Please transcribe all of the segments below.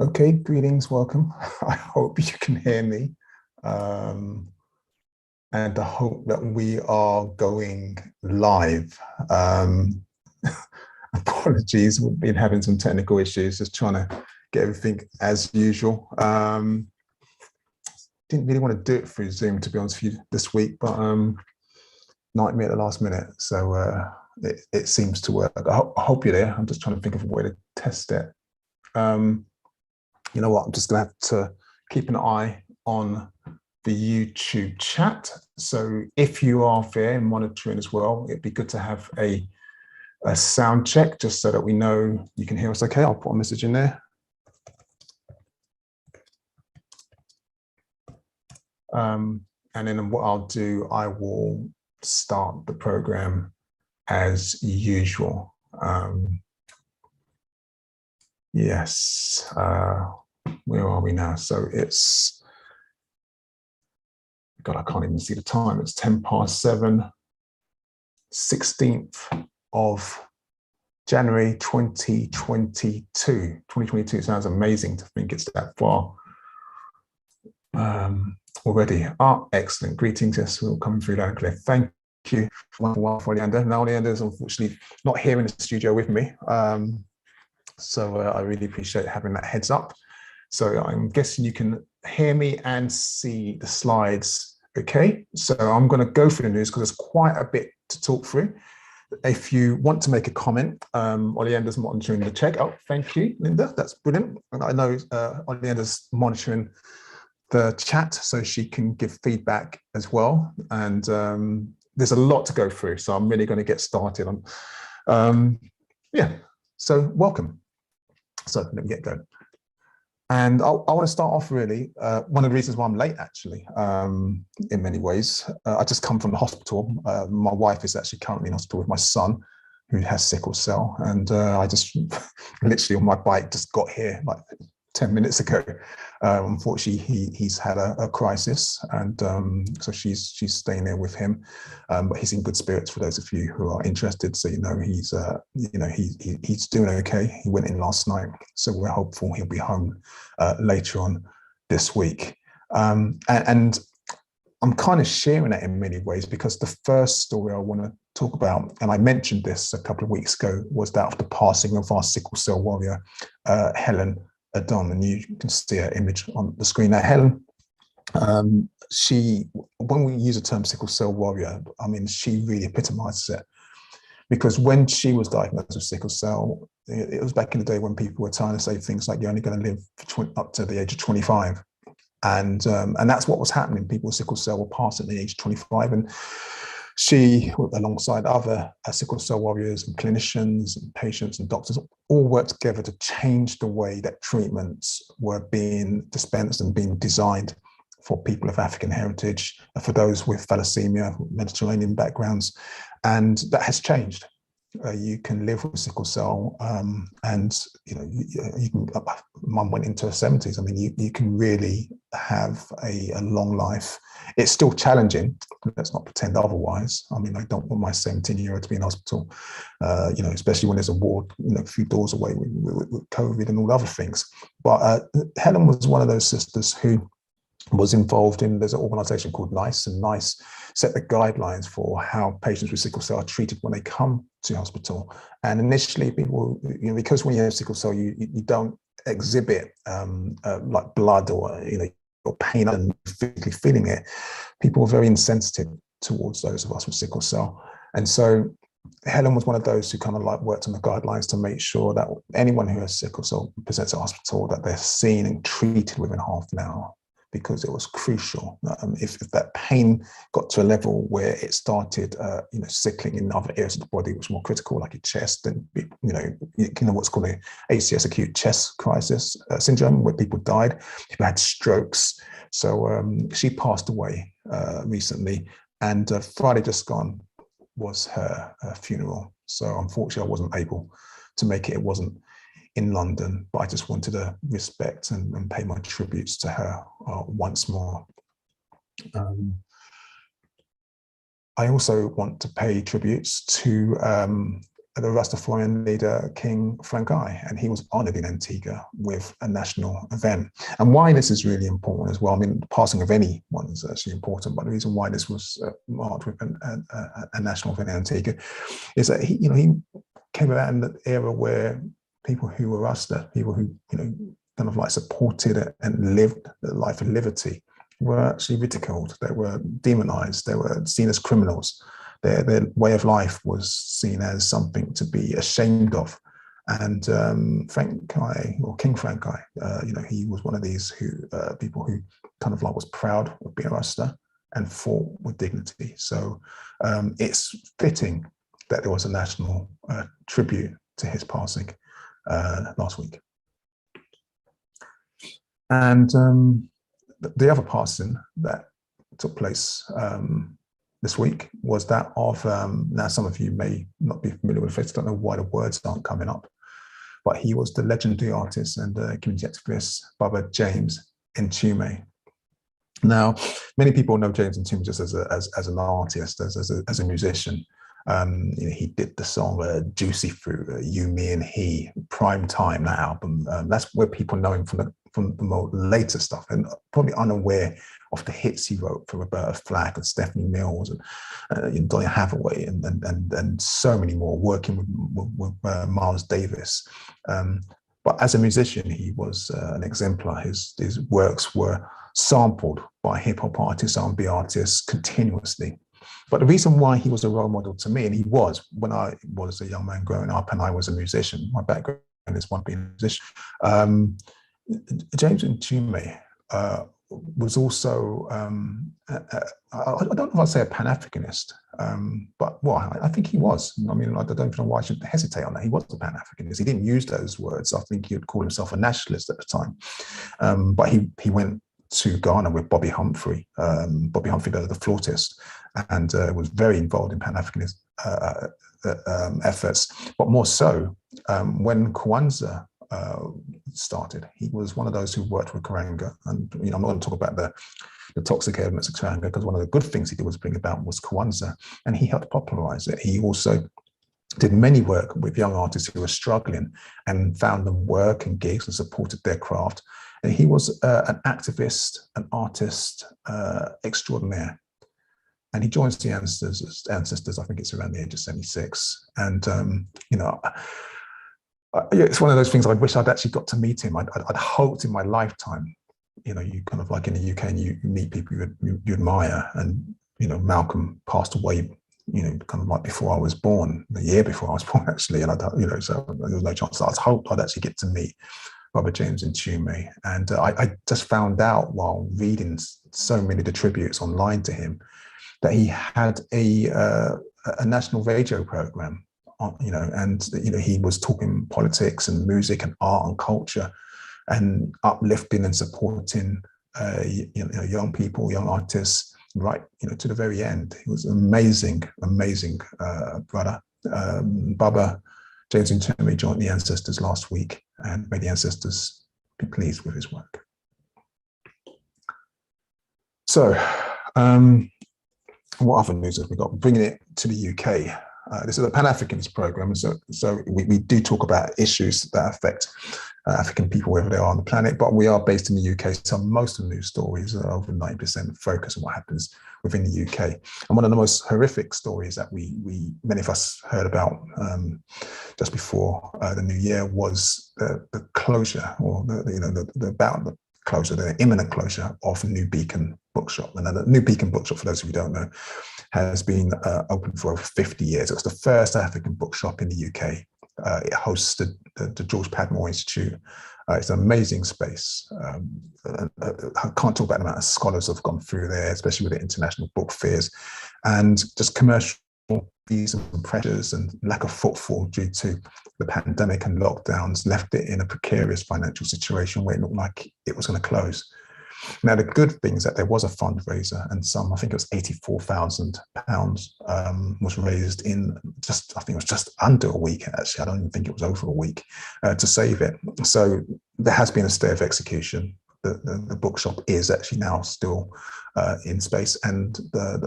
Okay, greetings, welcome. I hope you can hear me. Um, and I hope that we are going live. Apologies, we've been having some technical issues, just trying to get everything as usual. Didn't really want to do it through Zoom, to be honest with you, this week, but nightmare at the last minute. So it seems to work. I hope you're there. I'm just trying to think of a way to test it. You know what, I'm just gonna have to keep an eye on the YouTube chat. So if you are there monitoring as well, it'd be good to have a sound check just so that we know you can hear us okay. I'll put a message in there. And then what I'll do, I will start the program as usual. Yes, where are we now? So it's, God, I can't even see the time. It's 7:10, 16th of January 2022. 2022 sounds amazing to think it's that far already. Excellent. Greetings. Yes, we're all coming through loud and clear. Thank you. Wonderful, Leander. Now, Leander is unfortunately not here in the studio with me. So I really appreciate having that heads up. So I'm guessing you can hear me and see the slides. Okay, so I'm going to go through the news because there's quite a bit to talk through. If you want to make a comment, Oleander's monitoring the check. Oh, thank you, Linda. That's brilliant. And I know Oleander's monitoring the chat so she can give feedback as well. And there's a lot to go through, so I'm really going to get started on. Yeah, so welcome. So let me get going. And I want to start off really, one of the reasons why I'm late actually, in many ways. I just come from the hospital. My wife is actually currently in hospital with my son who has sickle cell. And I just literally on my bike just got here like 10 minutes ago. Unfortunately, he's had a crisis, and so she's staying there with him. But he's in good spirits. For those of you who are interested, so he's doing okay. He went in last night, so we're hopeful he'll be home later on this week. And I'm kind of sharing that in many ways because the first story I want to talk about, and I mentioned this a couple of weeks ago, was that of the passing of our sickle cell warrior, Helen Adon, and you can see her image on the screen. Now, Helen, when we use the term sickle cell warrior, I mean, she really epitomizes it, because when she was diagnosed with sickle cell, it was back in the day when people were trying to say things like, you're only going to live up to the age of 25. And that's what was happening. People with sickle cell were passing the age of 25. And she, alongside other sickle cell warriors and clinicians and patients and doctors, all worked together to change the way that treatments were being dispensed and being designed for people of African heritage, for those with thalassemia, Mediterranean backgrounds. And that has changed. You can live with sickle cell, and you can. Mum went into her 70s. I mean, you can really have a long life. It's still challenging. Let's not pretend otherwise. I mean, I don't want my 17-year-old to be in hospital. Especially when there's a ward, a few doors away with COVID and all other things. But Helen was one of those sisters who was involved in, there's an organization called NICE, and NICE set the guidelines for how patients with sickle cell are treated when they come to hospital. And initially people, because when you have sickle cell, you don't exhibit like blood or pain and physically feeling it. People were very insensitive towards those of us with sickle cell. And so Helen was one of those who kind of like worked on the guidelines to make sure that anyone who has sickle cell presents at hospital, that they're seen and treated within half an hour, because it was crucial. If that pain got to a level where it started, sickling in other areas of the body, which was more critical, like your chest, and what's called a ACS, acute chest crisis syndrome, where people died, people had strokes. So she passed away recently, and Friday just gone was her funeral. So unfortunately, I wasn't able to make it. It wasn't in London, but I just wanted to respect and pay my tributes to her once more. I also want to pay tributes to the Rastafarian leader, King Frankai, and he was honored in Antigua with a national event. And why this is really important as well, I mean, the passing of anyone is actually important, but the reason why this was marked with a national event in Antigua is that he came about in the era where people who were Rasta, people who, kind of like supported and lived the life of liberty, were actually ridiculed. They were demonized. They were seen as criminals. Their way of life was seen as something to be ashamed of. And Frankai, or King Frankai, he was one of these people who kind of like was proud of being a Rasta and fought with dignity. So it's fitting that there was a national tribute to his passing last week. And the other passing that took place this week was that of, now some of you may not be familiar with it, don't know why the words aren't coming up, but he was the legendary artist and community activist, Baba James Entomay. Now, many people know James Entomay just as an artist, as a musician. He did the song Juicy Fruit, You, Me and He, Prime Time, that album. That's where people know him from the more later stuff, and probably unaware of the hits he wrote for Roberta Flack and Stephanie Mills and Donny Hathaway and so many more, working with Miles Davis. But as a musician, he was an exemplar. His works were sampled by hip-hop artists, R&B artists continuously. But the reason why he was a role model to me, and he was when I was a young man growing up and I was a musician, my background is one being a musician, James Entomay was also, I don't know if I'd say a Pan-Africanist, but well, I think he was. I mean, I don't even know why I should hesitate on that. He was a Pan-Africanist. He didn't use those words. I think he would call himself a nationalist at the time. But he went to Ghana with Bobby Humphrey, the flautist, and was very involved in Pan-Africanist efforts. But more so, when Kwanzaa started, he was one of those who worked with Karanga. And I'm not going to talk about the toxic elements of Karanga, because one of the good things he did was bring about was Kwanzaa, and he helped popularize it. He also did many work with young artists who were struggling and found them work and gigs and supported their craft. And he was an activist, an artist extraordinaire. And he joins the ancestors, I think it's around the age of 76. And, it's one of those things I wish I'd actually got to meet him. I'd hoped in my lifetime, you kind of like in the UK, and you meet people you admire. And, Malcolm passed away, kind of like before I was born, the year before I was born, actually. And so there was no chance. I hoped I'd actually get to meet Baba James Entomay. And I just found out while reading so many of the tributes online to him that he had a national radio program, and he was talking politics and music and art and culture and uplifting and supporting young people, young artists, right, to the very end. He was an amazing brother. Baba James Entomay joined the ancestors last week, and may the ancestors be pleased with his work. So, what other news have we got? Bringing it to the UK. This is a Pan-Africanist program, so we do talk about issues that affect African people wherever they are on the planet, but we are based in the UK, so most of the news stories are over 90% focus on what happens within the UK. And one of the most horrific stories that many of us heard about just before the new year was the closure, or the imminent closure of New Beacon Bookshop. And the New Beacon Bookshop, for those of you who don't know, has been open for over 50 years. It was the first African bookshop in the UK. It hosts the George Padmore Institute. It's an amazing space. I can't talk about the amount of scholars who have gone through there, especially with the international book fairs, and just commercial fees and pressures and lack of footfall due to the pandemic and lockdowns left it in a precarious financial situation where it looked like it was going to close. Now, the good thing is that there was a fundraiser, and I think it was £84,000 was raised in I think it was just under a week, actually. I don't even think it was over a week to save it. So there has been a stay of execution. The bookshop is actually now still in space, and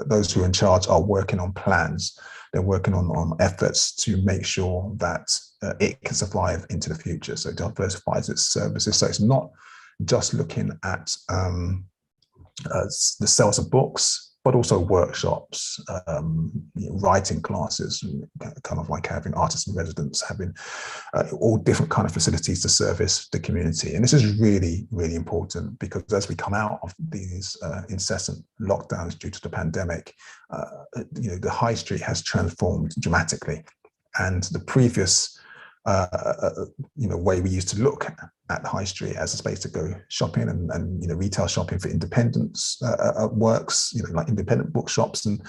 those who are in charge are working on plans they're working on efforts to make sure that it can survive into the future. So it diversifies its services. So it's not just looking at the sales of books, but also workshops, writing classes, kind of like having artists in residence, having all different kind of facilities to service the community. And this is really, really important, because as we come out of these incessant lockdowns due to the pandemic, the high street has transformed dramatically. And the previous way we used to look at the high street as a space to go shopping and retail shopping for independence works, like independent bookshops and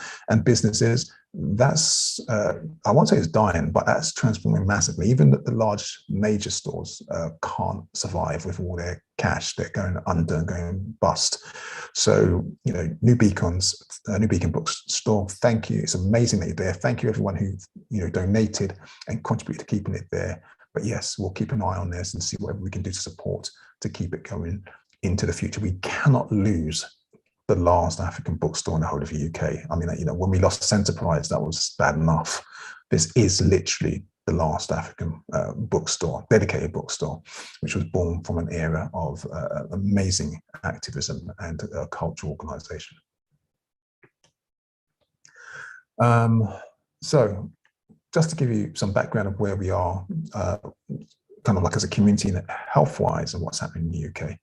businesses. That's I won't say it's dying, but that's transforming massively. Even the large major stores can't survive with all their cash. They're going under and going bust. So New Beacon Bookstore, thank you. It's amazing that you're there. Thank you everyone who donated and contributed to keeping it there. But yes, we'll keep an eye on this and see whatever we can do to support to keep it going into the future. We cannot lose the last African bookstore in the whole of the UK. I mean, when we lost Centerprise, that was bad enough. This is literally the last African bookstore, dedicated bookstore, which was born from an era of amazing activism and cultural organisation. So just to give you some background of where we are, kind of like as a community health-wise and what's happening in the UK,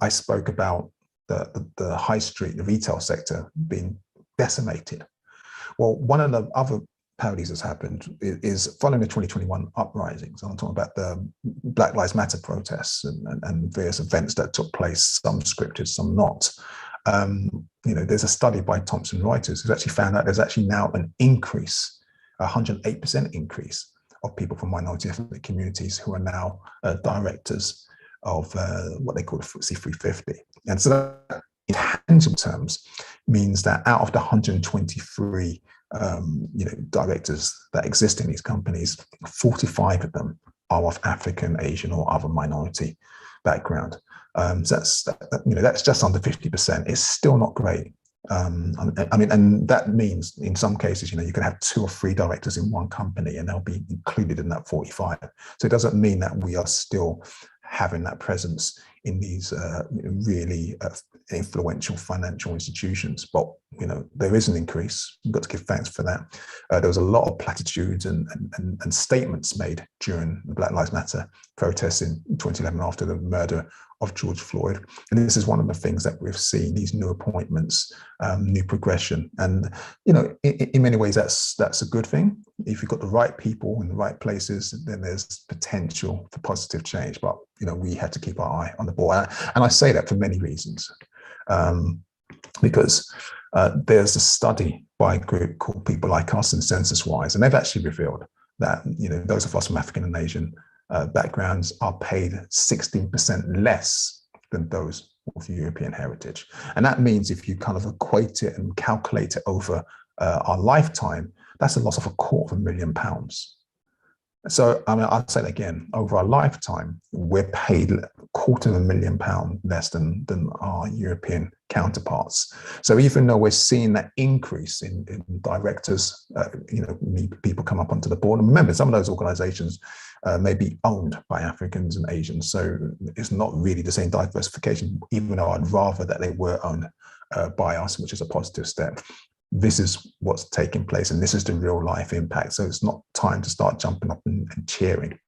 I spoke about the high street, the retail sector being decimated. Well, one of the other parodies that's happened is following the 2021 uprisings. I'm talking about the Black Lives Matter protests and various events that took place, some scripted, some not. There's a study by Thomson Reuters who's actually found out there's actually now an increase, 108% increase of people from minority ethnic communities who are now directors of what they call the FTSE 350. And so that in tangible terms means that out of the 123 directors that exist in these companies, 45 of them are of African, Asian, or other minority background. So that's just under 50%. It's still not great. And that means in some cases, you can have 2 or 3 directors in one company and they'll be included in that 45. So it doesn't mean that we are still having that presence in these really influential financial institutions. But there is an increase. We've got to give thanks for that. There was a lot of platitudes and statements made during the Black Lives Matter protests in 2011 after the murder of George Floyd. And this is one of the things that we've seen, these new appointments, new progression. And, in many ways, that's a good thing. If you've got the right people in the right places, then there's potential for positive change. But, we have to keep our eye on the ball. And I say that for many reasons, because there's a study by a group called People Like Us and Census Wise, and they've actually revealed that, those of us from African and Asian backgrounds are paid 16% less than those of European heritage. And that means if you kind of equate it and calculate it over our lifetime, that's a loss of £250,000. So, I'll say that again, over our lifetime, we're paid £250,000 less than our European counterparts. So even though we're seeing that increase in directors, people come up onto the board. And remember, some of those organizations may be owned by Africans and Asians. So it's not really the same diversification, even though I'd rather that they were owned by us, which is a positive step. This is what's taking place, and this is the real life impact. So it's not time to start jumping up and cheering.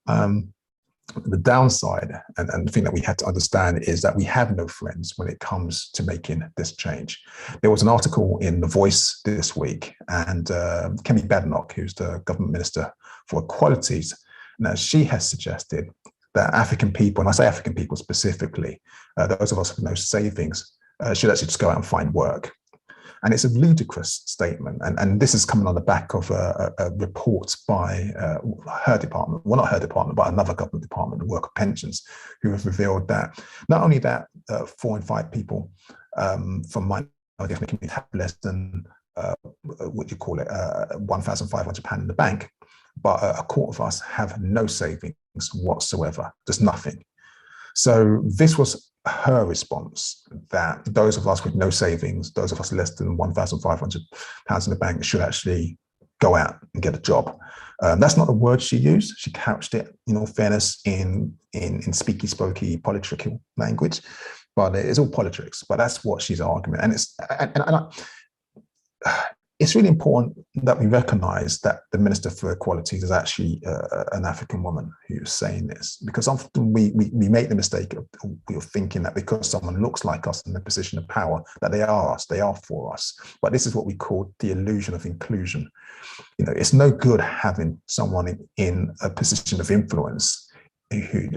The downside, and the thing that we had to understand, is that we have no friends when it comes to making this change. There was an article in The Voice this week, and Kemi Badenoch, who's the government minister for equalities, now she has suggested that African people, and I say African people specifically, those of us with no savings, should actually just go out and find work. And it's a ludicrous statement. And this is coming on the back of a report by her department, well, not her department, but another government department, the Work of Pensions, who have revealed that not only that 4 in 5 people from minority ethnic communities have less than, £1,500 in the bank, but a quarter of us have no savings whatsoever, just nothing. So this was her response, that those of us with no savings, those of us less than £1,500 in the bank, should actually go out and get a job. That's not the word she used. She couched it, in all fairness, in speaky, spokey, political language, but it's all politics. But that's what she's arguing, and it's really important that we recognise that the Minister for Equality is actually an African woman who's saying this, because often we make the mistake of thinking that because someone looks like us in a position of power, that they are us, they are for us. But this is what we call the illusion of inclusion. It's no good having someone in a position of influence who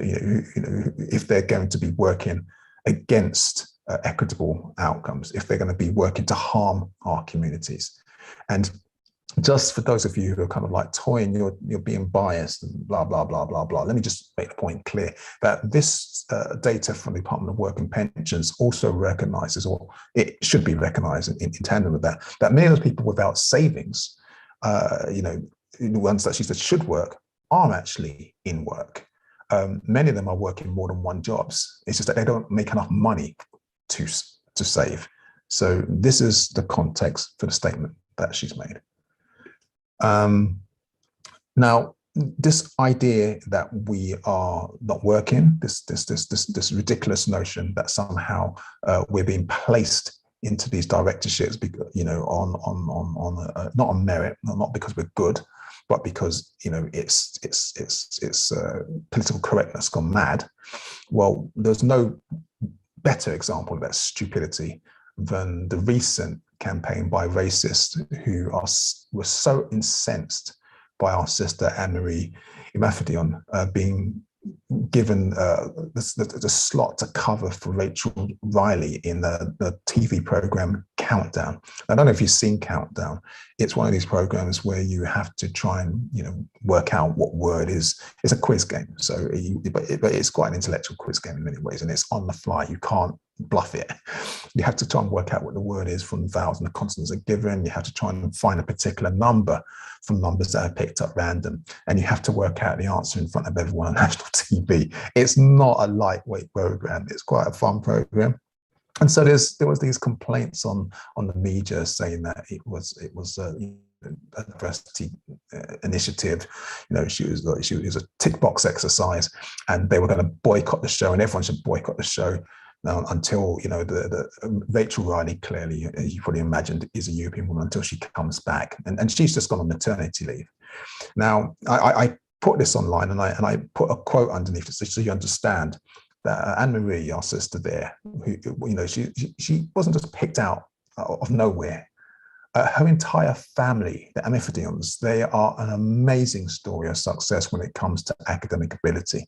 if they're going to be working against equitable outcomes, if they're going to be working to harm our communities. And just for those of you who are kind of like toying, you're being biased and blah, blah, blah, blah, blah. Let me just make the point clear that this data from the Department of Work and Pensions also recognizes, or it should be recognized in tandem with that many of those people without savings, the ones that she said should work, are actually in work. Many of them are working more than one jobs. It's just that they don't make enough money to save. So this is the context for the statement that she's made. Now, this idea that we are not working, this ridiculous notion that somehow we're being placed into these directorships, on not on merit, not because we're good, but because it's political correctness gone mad. Well, there's no better example of that stupidity than the recent campaign by racists who were so incensed by our sister Anne-Marie Imafidon being given the slot to cover for Rachel Riley in the TV program Countdown. I don't know if you've seen Countdown. It's one of these programs where you have to try and work out what word is. It's a quiz game, but it's quite an intellectual quiz game in many ways, and it's on the fly. You can't bluff it. You have to try and work out what the word is from the vowels and the consonants are given. You have to try and find a particular number from numbers that are picked up random, and you have to work out the answer in front of everyone on national TV. It's not a lightweight program. It's quite a fun program. And so there was these complaints on the media saying that it was a diversity initiative. She was a tick box exercise, and they were going to boycott the show, and everyone should boycott the show. Now, until the Rachel Riley, clearly, as you probably imagined, is a European woman until she comes back, and she's just gone on maternity leave. Now, I put this online, and I put a quote underneath it so you understand that Anne-Marie, our sister there, who she wasn't just picked out of nowhere. Her entire family, the Imafidons, they are an amazing story of success when it comes to academic ability.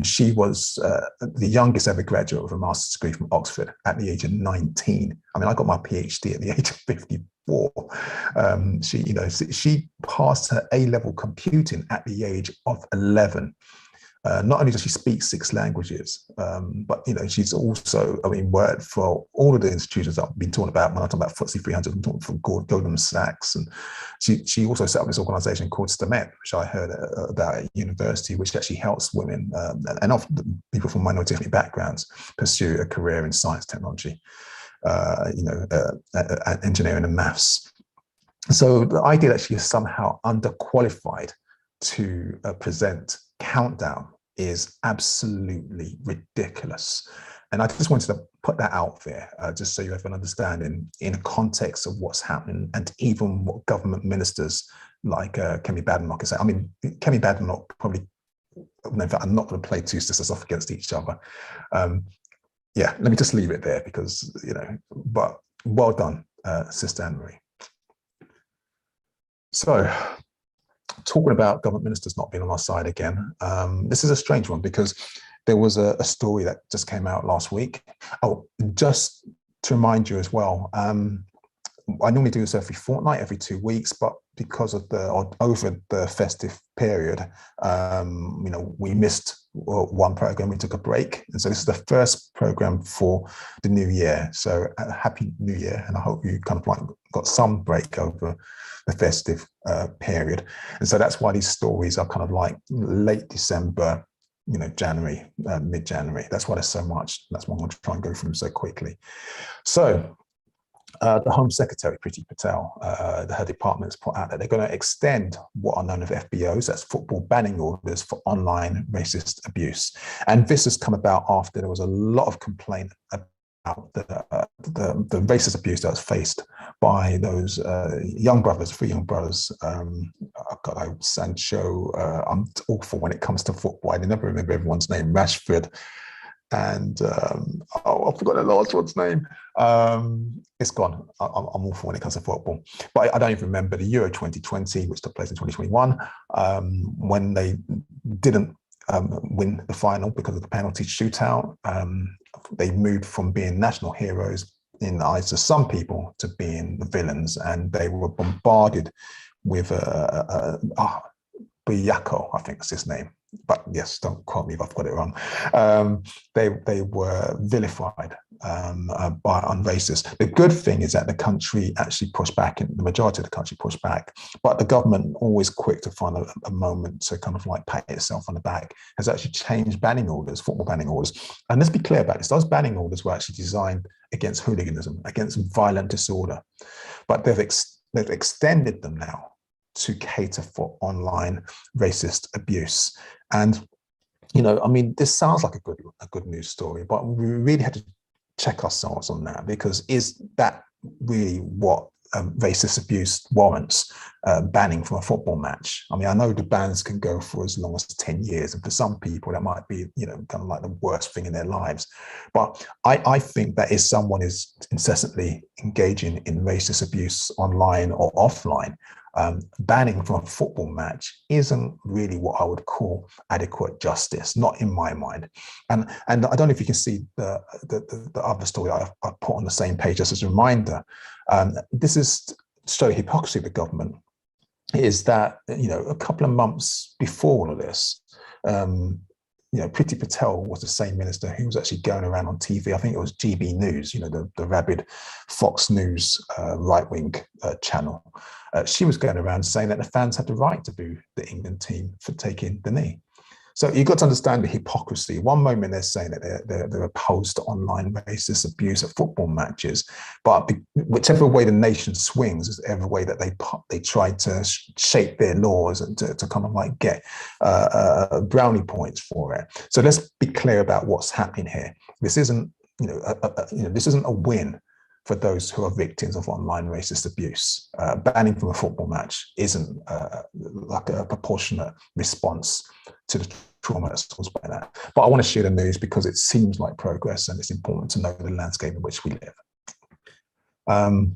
She was the youngest ever graduate with a master's degree from Oxford at the age of 19. I got my PhD at the age of 54. She passed her A-level computing at the age of 11. Not only does she speak 6 languages, but she's also, worked for all of the institutions that I've been talking about. When I talk about FTSE 300, I'm talking from Goldman Sachs, and she also set up this organisation called STEMET, which I heard about at university, which actually helps women and often people from minority ethnic backgrounds pursue a career in science, technology, engineering, and maths. So the idea that she is somehow underqualified to present Countdown is absolutely ridiculous. And I just wanted to put that out there, just so you have an understanding in the context of what's happening, and even what government ministers like Kemi Badenoch say. Kemi Badenoch probably, in fact, I'm not going to play two sisters off against each other. Let me just leave it there because, but well done, Sister Anne-Marie. So, talking about government ministers not being on our side again, this is a strange one because there was a story that just came out last week. Oh, just to remind you as well, I normally do this every fortnight, every 2 weeks, but because of over the festive period, we missed one program, we took a break. And so this is the first program for the new year. So happy new year. And I hope you kind of got some break over the festive period. And so that's why these stories are kind of like late December, January, mid-January. That's why there's so much. That's why I'm going to try and go through them so quickly. So the Home Secretary, Priti Patel, her department has put out that they're going to extend what are known as FBOs, that's football banning orders for online racist abuse. And this has come about after there was a lot of complaint about the racist abuse that was faced by those young brothers, three young brothers. Sancho, I'm awful when it comes to football. I never remember everyone's name. Rashford, and I forgot the last one's name. It's gone. I'm awful when it comes to football. But I don't even remember the Euro 2020, which took place in 2021, when they didn't win the final because of the penalty shootout. They moved from being national heroes in the eyes of some people to being the villains, and they were bombarded with Buyako, I think is his name. But yes, don't quote me if I've got it wrong. They were vilified on racist. The good thing is that the country actually pushed back, and the majority of the country pushed back. But the government, always quick to find a moment to kind of like pat itself on the back, has actually changed banning orders, football banning orders. And let's be clear about this: those banning orders were actually designed against hooliganism, against violent disorder. But they've extended them now to cater for online racist abuse. And, this sounds like a good news story, but we really had to check ourselves on that, because is that really what racist abuse warrants banning from a football match? I mean, I know the bans can go for as long as 10 years, and for some people that might be, kind of like the worst thing in their lives. But I think that if someone is incessantly engaging in racist abuse online or offline, banning from a football match isn't really what I would call adequate justice, not in my mind. And I don't know if you can see the other story I put on the same page just as a reminder. This is to show the hypocrisy of the government, is that, a couple of months before all of this, Priti Patel was the same minister who was actually going around on TV. I think it was GB News, the rabid Fox News right-wing channel. She was going around saying that the fans had the right to boo the England team for taking the knee. So you've got to understand the hypocrisy. One moment they're saying that they're opposed to online racist abuse at football matches, but whichever way the nation swings is every way that they try to shape their laws and to kind of like get brownie points for it. So let's be clear about what's happening here. This isn't, this isn't a win for those who are victims of online racist abuse. Banning from a football match isn't like a proportionate response to the trauma that's caused by that. But I want to share the news because it seems like progress, and it's important to know the landscape in which we live. And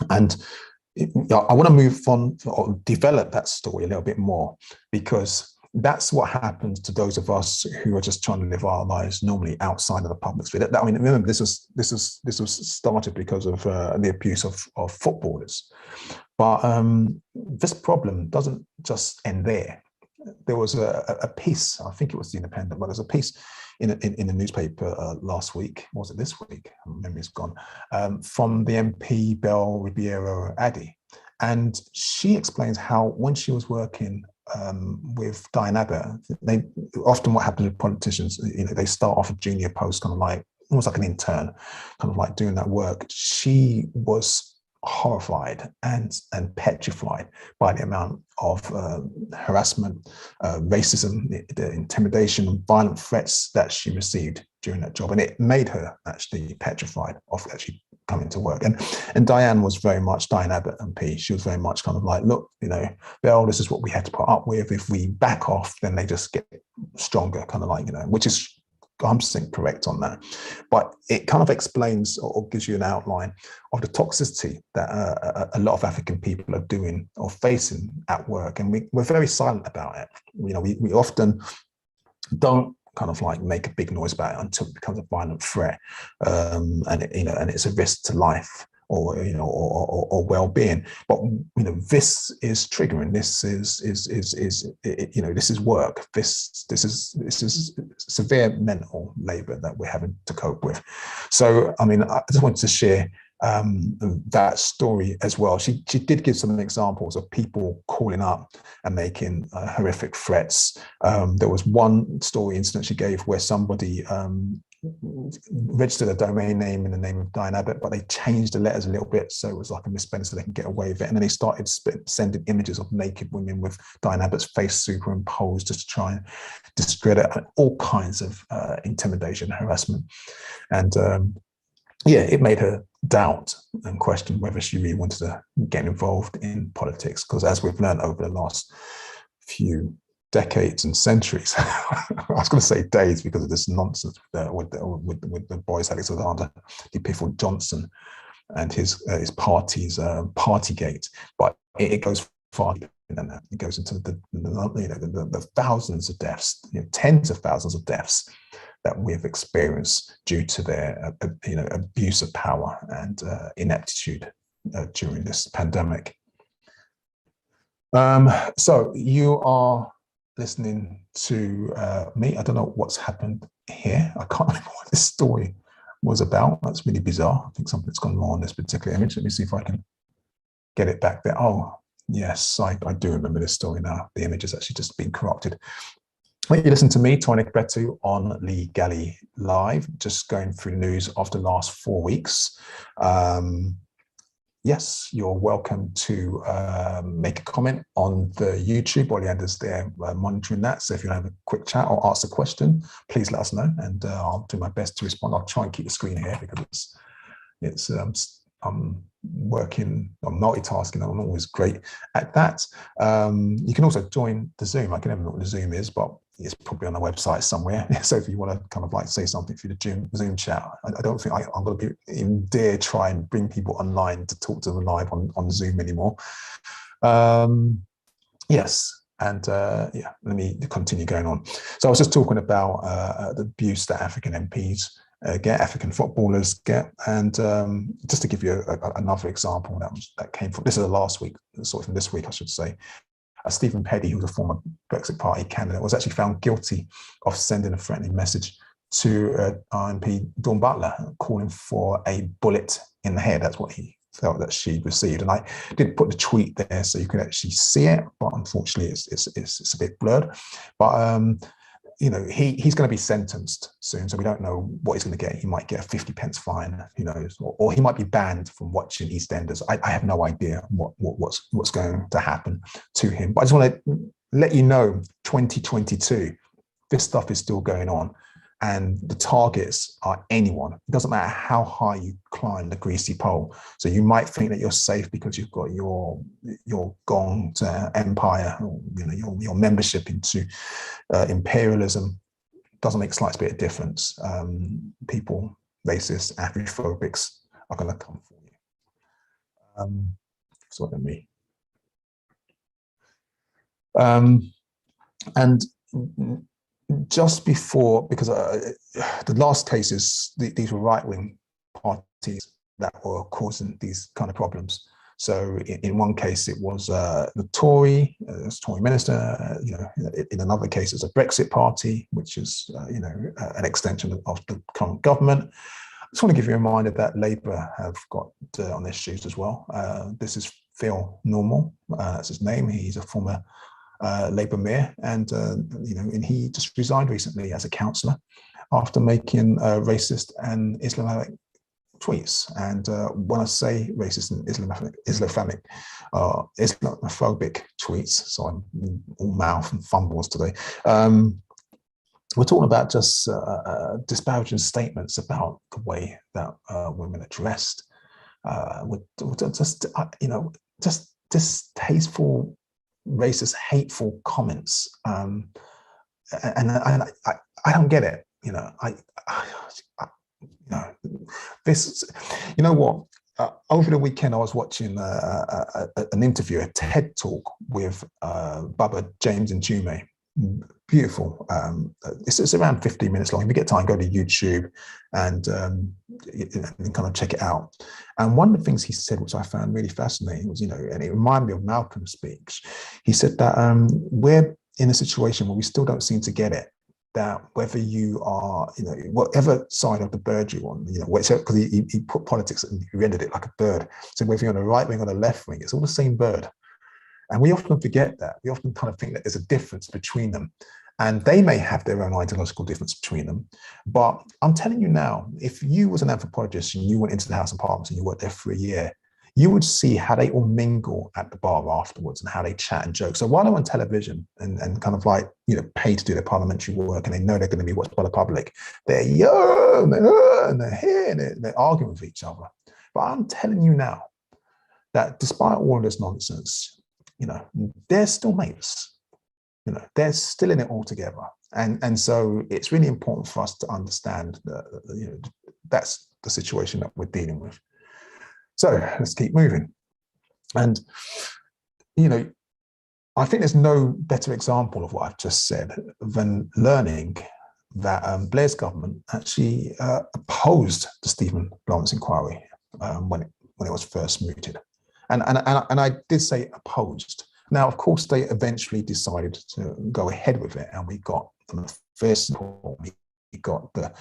I want to move on or develop that story a little bit more, because that's what happens to those of us who are just trying to live our lives normally outside of the public sphere. I mean, remember, this was started because of the abuse of footballers. But this problem doesn't just end there. There was a piece, I think it was The Independent, but there's a piece in the newspaper last week, was it this week? My memory's gone, from the MP Belle Ribeiro Addy. And she explains how when she was working with Diane Abbott, often what happens with politicians, they start off a junior post, kind of like almost like an intern, kind of like doing that work. She was horrified and petrified by the amount of harassment, racism, the intimidation, and violent threats that she received during that job, and it made her actually petrified of actually coming to work. And Diane was very much, Diane Abbott MP, she was very much kind of like, look, Belle, this is what we had to put up with. If we back off, then they just get stronger, kind of like, which is, I'm saying correct on that. But it kind of explains or gives you an outline of the toxicity that a lot of African people are doing or facing at work. And we're very silent about it. We often don't kind of like make a big noise about it until it becomes a violent threat, and it's a risk to life or or well-being. But this is triggering. This is this is work. This is severe mental labor that we're having to cope with. So I mean, I just wanted to share that story as well. She did give some examples of people calling up and making horrific threats. There was one story incident she gave where somebody registered a domain name in the name of Diane Abbott, but they changed the letters a little bit, so it was like a misspelling, so they can get away with it. And then they started sending images of naked women with Diane Abbott's face superimposed just to try and discredit, all kinds of intimidation, harassment. And yeah, it made her doubt and question whether she really wanted to get involved in politics, because as we've learned over the last few decades and centuries, I was going to say days because of this nonsense with the Boris Alexander Piffle Johnson and his party's Partygate, but it goes far than that. It goes into the thousands of deaths, tens of thousands of deaths that we've experienced due to their abuse of power and ineptitude during this pandemic. So you are listening to me. I don't know what's happened here. I can't remember what this story was about. That's really bizarre. I think something's gone wrong on this particular image. Let me see if I can get it back there. Oh, yes, I do remember this story now. The image has actually just been corrupted. You listen to me, Toinik Betu, on Ligali Live, just going through news of the last 4 weeks. Yes, you're welcome to make a comment on the YouTube. Oleander's there monitoring that. So if you have a quick chat or ask a question, please let us know, and I'll do my best to respond. I'll try and keep the screen here because I'm working, I'm multitasking, I'm always great at that. You can also join the Zoom. I can never know what the Zoom is, but it's probably on the website somewhere. So if you want to kind of like say something through the Zoom chat, I don't think I'm going to be dare try and bring people online to talk to them live on Zoom anymore. Yes, and yeah, let me continue going on. So I was just talking about the abuse that African MPs get, African footballers get, and just to give you another example that came from, this is the last week, sort of from this week, I should say. Stephen Peddy, who was a former Brexit Party candidate, was actually found guilty of sending a threatening message to MP Dawn Butler, calling for a bullet in the head. That's what he felt that she'd received. And I did put the tweet there so you could actually see it, but unfortunately it's a bit blurred. But you know, he's going to be sentenced soon, so we don't know what he's going to get. He might get a 50p fine, who knows, or he might be banned from watching EastEnders. I have no idea what's going to happen to him. But I just want to let you know, 2022, this stuff is still going on, and the targets are anyone. It doesn't matter how high you climb the greasy pole. So you might think that you're safe because you've got your gong to empire, or, you know, your membership into imperialism. Doesn't make a slight bit of difference. People, racists, Afrophobics are going to come for you. So let me. And just before, because the last cases, these were right-wing parties that were causing these kind of problems. So in one case, it was the Tory minister. You know, in another case, it's a Brexit party, which is you know, an extension of the current government. I just want to give you a reminder that Labour have got on their shoes as well. This is Phil Normal. That's his name. He's a former Labour mayor, and you know, and he just resigned recently as a councillor after making racist and Islamic tweets. And when I say racist and Islamophobic tweets, so I'm all mouth and fumbles today. We're talking about just disparaging statements about the way that women are dressed, with just you know, just distasteful, racist, hateful comments, and I don't get it. You know, you know, this. You know what? Over the weekend, I was watching an interview, a TED talk with Baba James Entomay. Beautiful. It's around 15 minutes long. If you get time, go to YouTube and kind of check it out. And one of the things he said, which I found really fascinating, was, you know, and it reminded me of Malcolm's speech. He said that we're in a situation where we still don't seem to get it, that whether you are, whatever side of the bird you're on, because he put politics and he rendered it like a bird. So whether you're on the right wing or the left wing, it's all the same bird. And we often forget that. We often kind of think that there's a difference between them. And they may have their own ideological difference between them. But I'm telling you now, if you was an anthropologist and you went into the House of Parliament and you worked there for a year, you would see how they all mingle at the bar afterwards and how they chat and joke. So while they're on television and kind of like, paid to do their parliamentary work and they know they're going to be watched by the public, they're young and they're here and they're arguing with each other. But I'm telling you now that despite all of this nonsense, they're still mates. They're still in it all together. And so it's really important for us to understand that, that's the situation that we're dealing with. So let's keep moving. And, I think there's no better example of what I've just said than learning that Blair's government actually opposed the Stephen Lawrence inquiry when it was first mooted. And I did say opposed. Now, of course, they eventually decided to go ahead with it. And we got from the first report, we got the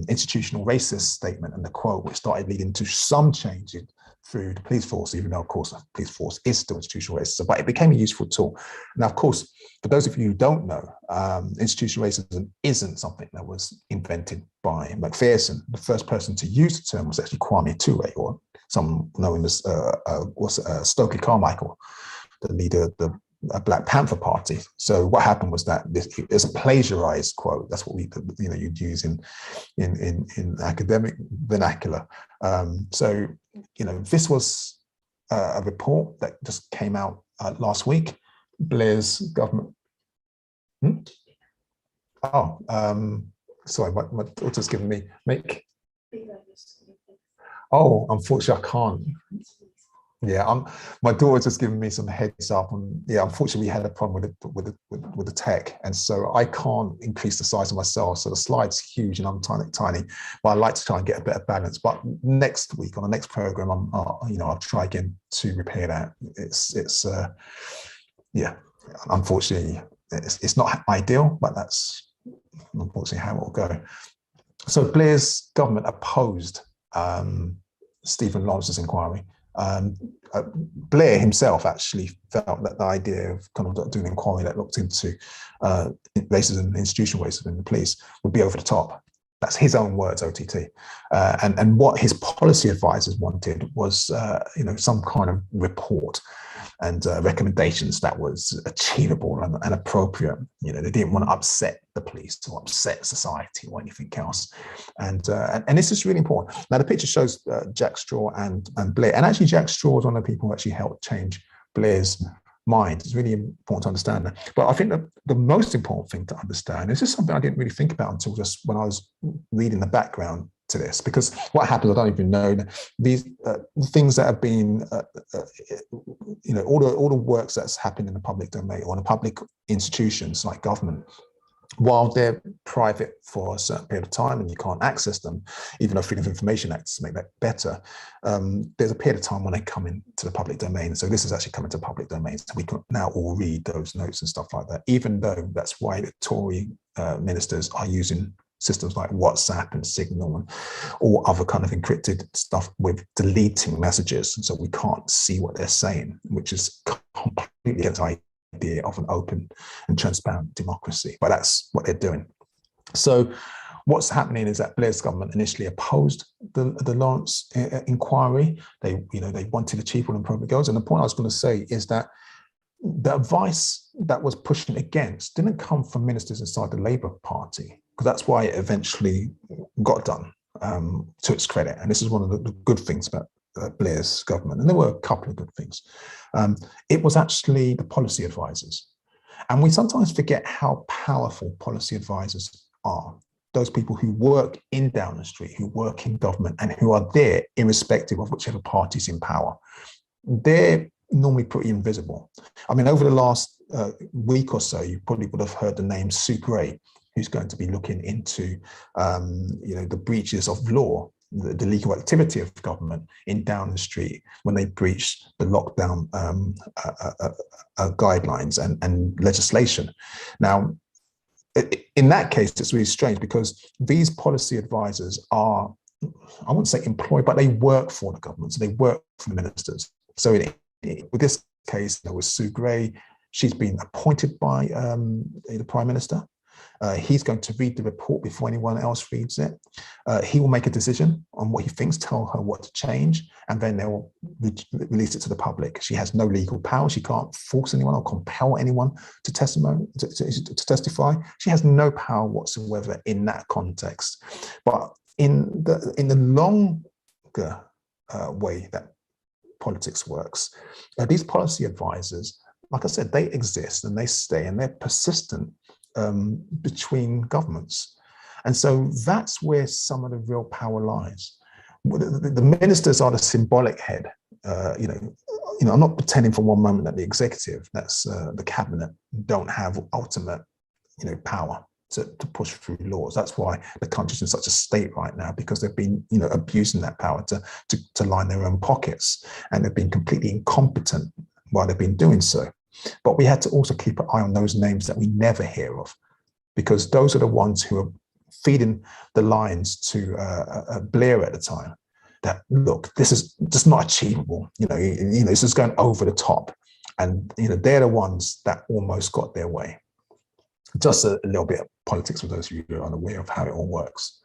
institutional racist statement and the quote, which started leading to some changes through the police force, even though, of course, the police force is still institutional racism, but it became a useful tool. Now, of course, for those of you who don't know, institutional racism isn't something that was invented by Macpherson. The first person to use the term was actually Kwame Ture, or some known as Stokely Carmichael, the leader of the Black Panther Party. So what happened was that it's a plagiarized quote. That's what you'd use in academic vernacular. So this was a report that just came out last week. Blair's government. Sorry, my daughter's given me make. Oh, unfortunately, I can't. Yeah, my daughter's just given me some heads up on. Yeah, unfortunately, we had a problem with the tech, and so I can't increase the size of myself. So the slide's huge, and I'm tiny. But I like to try and get a better balance. But next week on the next program, I'll try again to repair that. It's unfortunately, it's not ideal, but that's unfortunately how it will go. So Blair's government opposed Stephen Lawrence's inquiry. Blair himself actually felt that the idea of kind of doing an inquiry that looked into racism, institutional racism in the police would be over the top. That's his own words, OTT. And what his policy advisors wanted was, some kind of report and recommendations that was achievable and appropriate. They didn't want to upset the police or upset society or anything else. And this is really important. Now, the picture shows Jack Straw and Blair. And actually, Jack Straw is one of the people who actually helped change Blair's mind. It's really important to understand that. But I think that the most important thing to understand, this is something I didn't really think about until just when I was reading the background to this, because what happens, I don't even know, these things that have been, all the works that's happened in the public domain or in the public institutions like government, while they're private for a certain period of time and you can't access them, even though Freedom of Information Acts make that better, there's a period of time when they come into the public domain. So this is actually coming to public domain. So we can now all read those notes and stuff like that, even though that's why the Tory ministers are using systems like WhatsApp and Signal and all other kind of encrypted stuff with deleting messages. And so we can't see what they're saying, which is completely against the idea of an open and transparent democracy. But that's what they're doing. So what's happening is that Blair's government initially opposed the Lawrence inquiry. They wanted to achieve all appropriate goals. And the point I was going to say is that the advice that was pushing against didn't come from ministers inside the Labour Party, because that's why it eventually got done, to its credit. And this is one of the good things about Blair's government. And there were a couple of good things. It was actually the policy advisors. And we sometimes forget how powerful policy advisors are. Those people who work in Downing Street, who work in government, and who are there irrespective of whichever party's in power. They're normally pretty invisible. I mean, over the last week or so, you probably would have heard the name Sue Gray, who's going to be looking into, the breaches of law, the legal activity of government in Downing Street when they breached the lockdown guidelines and legislation. Now, in that case, it's really strange because these policy advisors are, I wouldn't say employed, but they work for the government. So they work for the ministers. So with this case, there was Sue Gray. She's been appointed by the Prime Minister. He's going to read the report before anyone else reads it. He will make a decision on what he thinks, tell her what to change, and then they'll release it to the public. She has no legal power. She can't force anyone or compel anyone to testify. She has no power whatsoever in that context. But in the longer way that politics works, these policy advisors, like I said, they exist and they stay and they're persistent between governments. And so that's where some of the real power lies. The ministers are the symbolic head. I'm not pretending for one moment that the executive, that's the cabinet, don't have ultimate, power to push through laws. That's why the country's in such a state right now, because they've been, abusing that power to line their own pockets, and they've been completely incompetent while they've been doing so. But we had to also keep an eye on those names that we never hear of, because those are the ones who are feeding the lines to Blair at the time, that, look, this is just not achievable. This is going over the top. And, they're the ones that almost got their way. Just a little bit of politics for those of you who are unaware of how it all works.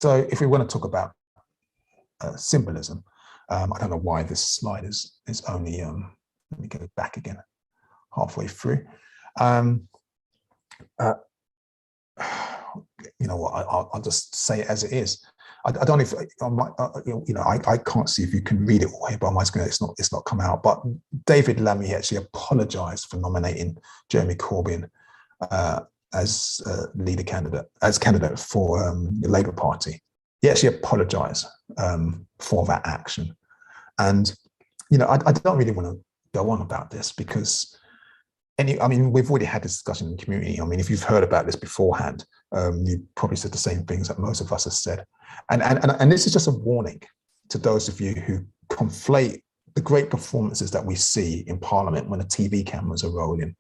So if we want to talk about symbolism, I don't know why this slide is only, let me get it back again, halfway through. You know what, I'll just say it as it is. I don't know if I can't see if you can read it all here, but on my screen it's not come out. But David Lammy actually apologized for nominating Jeremy Corbyn as candidate for the Labour Party. He actually apologized for that action. And, I don't really want to go on about this, because we've already had this discussion in the community. If you've heard about this beforehand, you probably said the same things that most of us have said. And this is just a warning to those of you who conflate the great performances that we see in Parliament when the TV cameras are rolling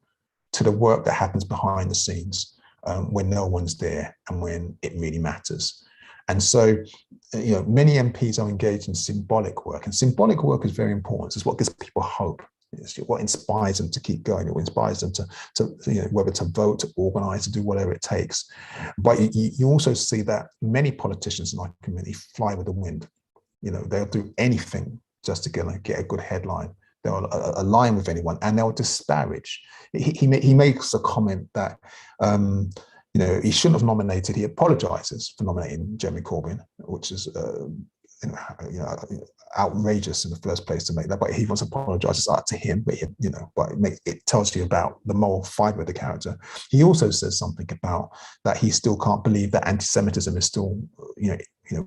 to the work that happens behind the scenes when no one's there and when it really matters. And so, many MPs are engaged in symbolic work, and symbolic work is very important. It's what gives people hope. It's what inspires them to keep going. It inspires them to whether to vote, to organise, to do whatever it takes. But you also see that many politicians in our community fly with the wind. They'll do anything just to get a good headline. They'll align with anyone, and they'll disparage. He makes a comment that he shouldn't have nominated. He apologises for nominating Jeremy Corbyn, which is outrageous in the first place to make that. But he wants to apologise. It's up to him. But it tells you about the moral fibre of the character. He also says something about that he still can't believe that anti-Semitism is still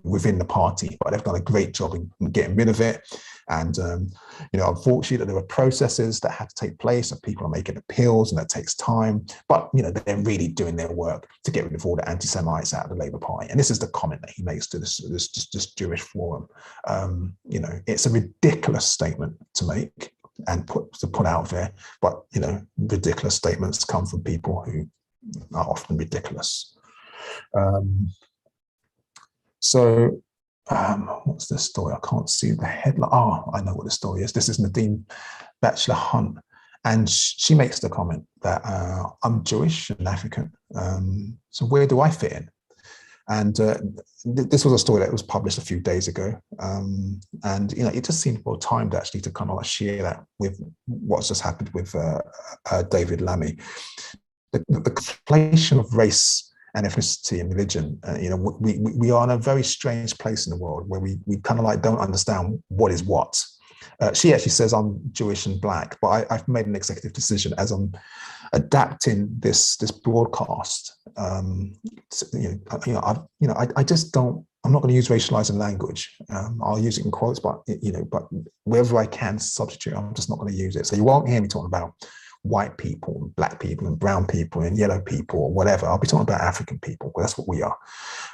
within the party, but they've done a great job in getting rid of it. And unfortunately, that there are processes that have to take place, and people are making appeals, and that takes time. But they're really doing their work to get rid of all the anti-Semites out of the Labour Party. And this is the comment that he makes to this Jewish forum. It's a ridiculous statement to make and put out there. But ridiculous statements come from people who are often ridiculous. So what's the story? I can't see the headline. Oh, I know what the story is. This is Nadine Batchelor Hunt. And she makes the comment that I'm Jewish and African. So where do I fit in? And this was a story that was published a few days ago. And, it just seemed well timed actually to kind of share that with what's just happened with David Lammy. The conflation of race and ethnicity and religion, we are in a very strange place in the world where we kind of don't understand what is what. She actually says I'm Jewish and black, but I've made an executive decision as I'm adapting this broadcast. I just don't. I'm not going to use racializing language. I'll use it in quotes, but but wherever I can substitute, I'm just not going to use it. So you won't hear me talking about white people, and black people, and brown people, and yellow people, or whatever. I'll be talking about African people, because that's what we are.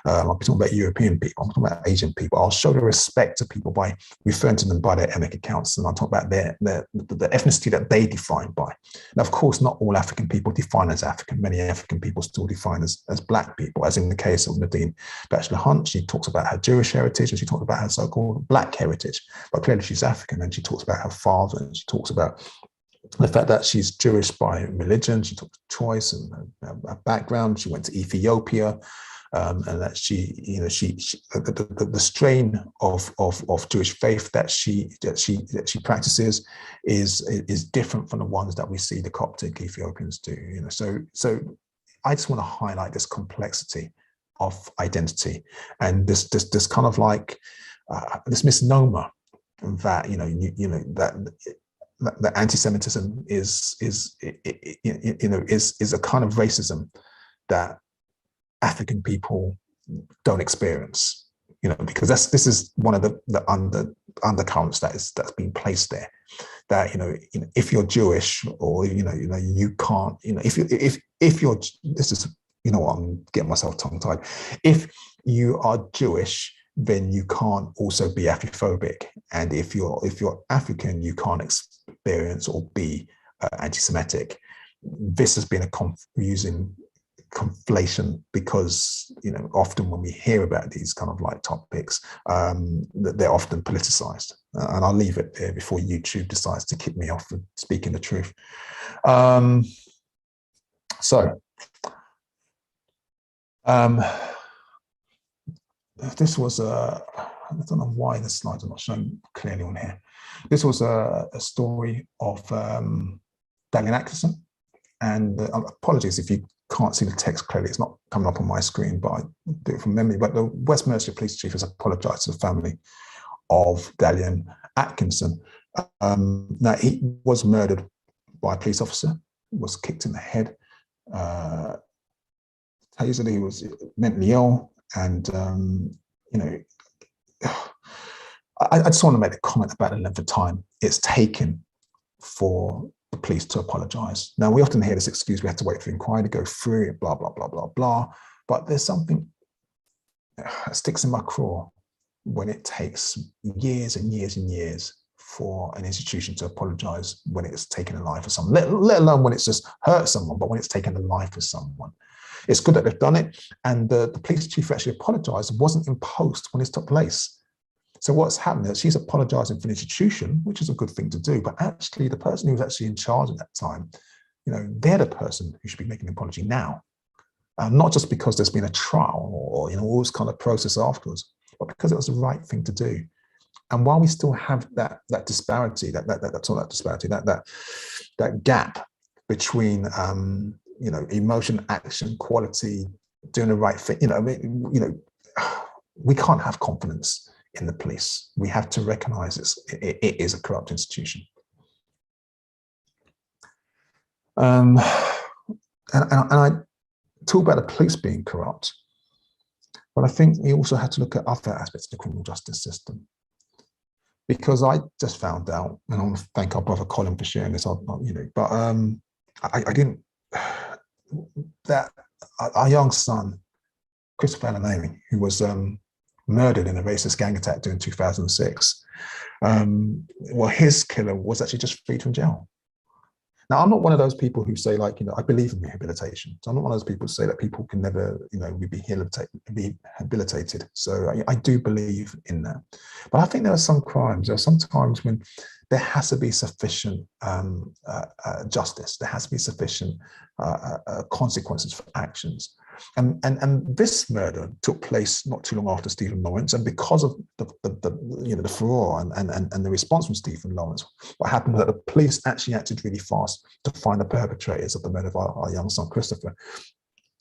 I'll be talking about European people. I'm talking about Asian people. I'll show the respect to people by referring to them by their ethnic accounts, and I'll talk about the ethnicity that they define by. Now, of course, not all African people define as African. Many African people still define as black people, as in the case of Nadine Batchelor Hunt. She talks about her Jewish heritage, and she talks about her so-called black heritage, but clearly she's African, and she talks about her father, and she talks about the fact that she's Jewish by religion. She took choice and a background. She went to Ethiopia, and that the strain of Jewish faith that she practices is different from the ones that we see the Coptic Ethiopians do. So I just want to highlight this complexity of identity, and this kind of like this misnomer that that anti-Semitism is a kind of racism that African people don't experience, because this is one of the undercurrents that's been placed there. That if you're Jewish, or you can't, if you're, this is, I'm getting myself tongue-tied. If you are Jewish, then you can't also be Afrophobic, and if you're African, you can't experience or be anti-Semitic. This has been a conflation, because often when we hear about these kind of like topics, they're often politicized, and I'll leave it there before YouTube decides to kick me off for speaking the truth. This was I don't know why the slides are not showing clearly on here. This was a story of Dalian Atkinson, and apologies if you can't see the text clearly. It's not coming up on my screen, but I do it from memory. But the West Mercia Police Chief has apologized to the family of Dalian Atkinson. Now, he was murdered by a police officer, was kicked in the head, tasered. He was mentally ill, and I just want to make a comment about the length of time it's taken for the police to apologize. Now, we often hear this excuse: we have to wait for the inquiry to go through it, blah, blah, blah, blah, blah. But there's something that sticks in my craw when it takes years and years and years for an institution to apologize when it's taken a life of someone, let alone when it's just hurt someone, but when it's taken the life of someone. It's good that they've done it, and the police chief actually apologized, wasn't in post when this took place. So what's happened is she's apologizing for the institution, which is a good thing to do, but actually the person who was actually in charge at that time, they're the person who should be making an apology now. Not just because there's been a trial or all this kind of process afterwards, but because it was the right thing to do. And while we still have that disparity, that gap between emotion, action, quality, doing the right thing, we can't have confidence in the police. We have to recognize it is a corrupt institution. And I talk about the police being corrupt, but I think we also have to look at other aspects of the criminal justice system. Because I just found out, and I want to thank our brother Colin for sharing this, but I didn't, that our young son, Christopher Entomay, who was murdered in a racist gang attack during 2006, well, his killer was actually just freed from jail. Now, I'm not one of those people who say, like, I believe in rehabilitation. So I'm not one of those people who say that people can never, be rehabilitated. So I do believe in that. But I think there are some crimes, there are some times when there has to be sufficient justice. There has to be sufficient consequences for actions. And this murder took place not too long after Stephen Lawrence, and because of the furore and the response from Stephen Lawrence, what happened was that the police actually acted really fast to find the perpetrators of the murder of our young son Christopher.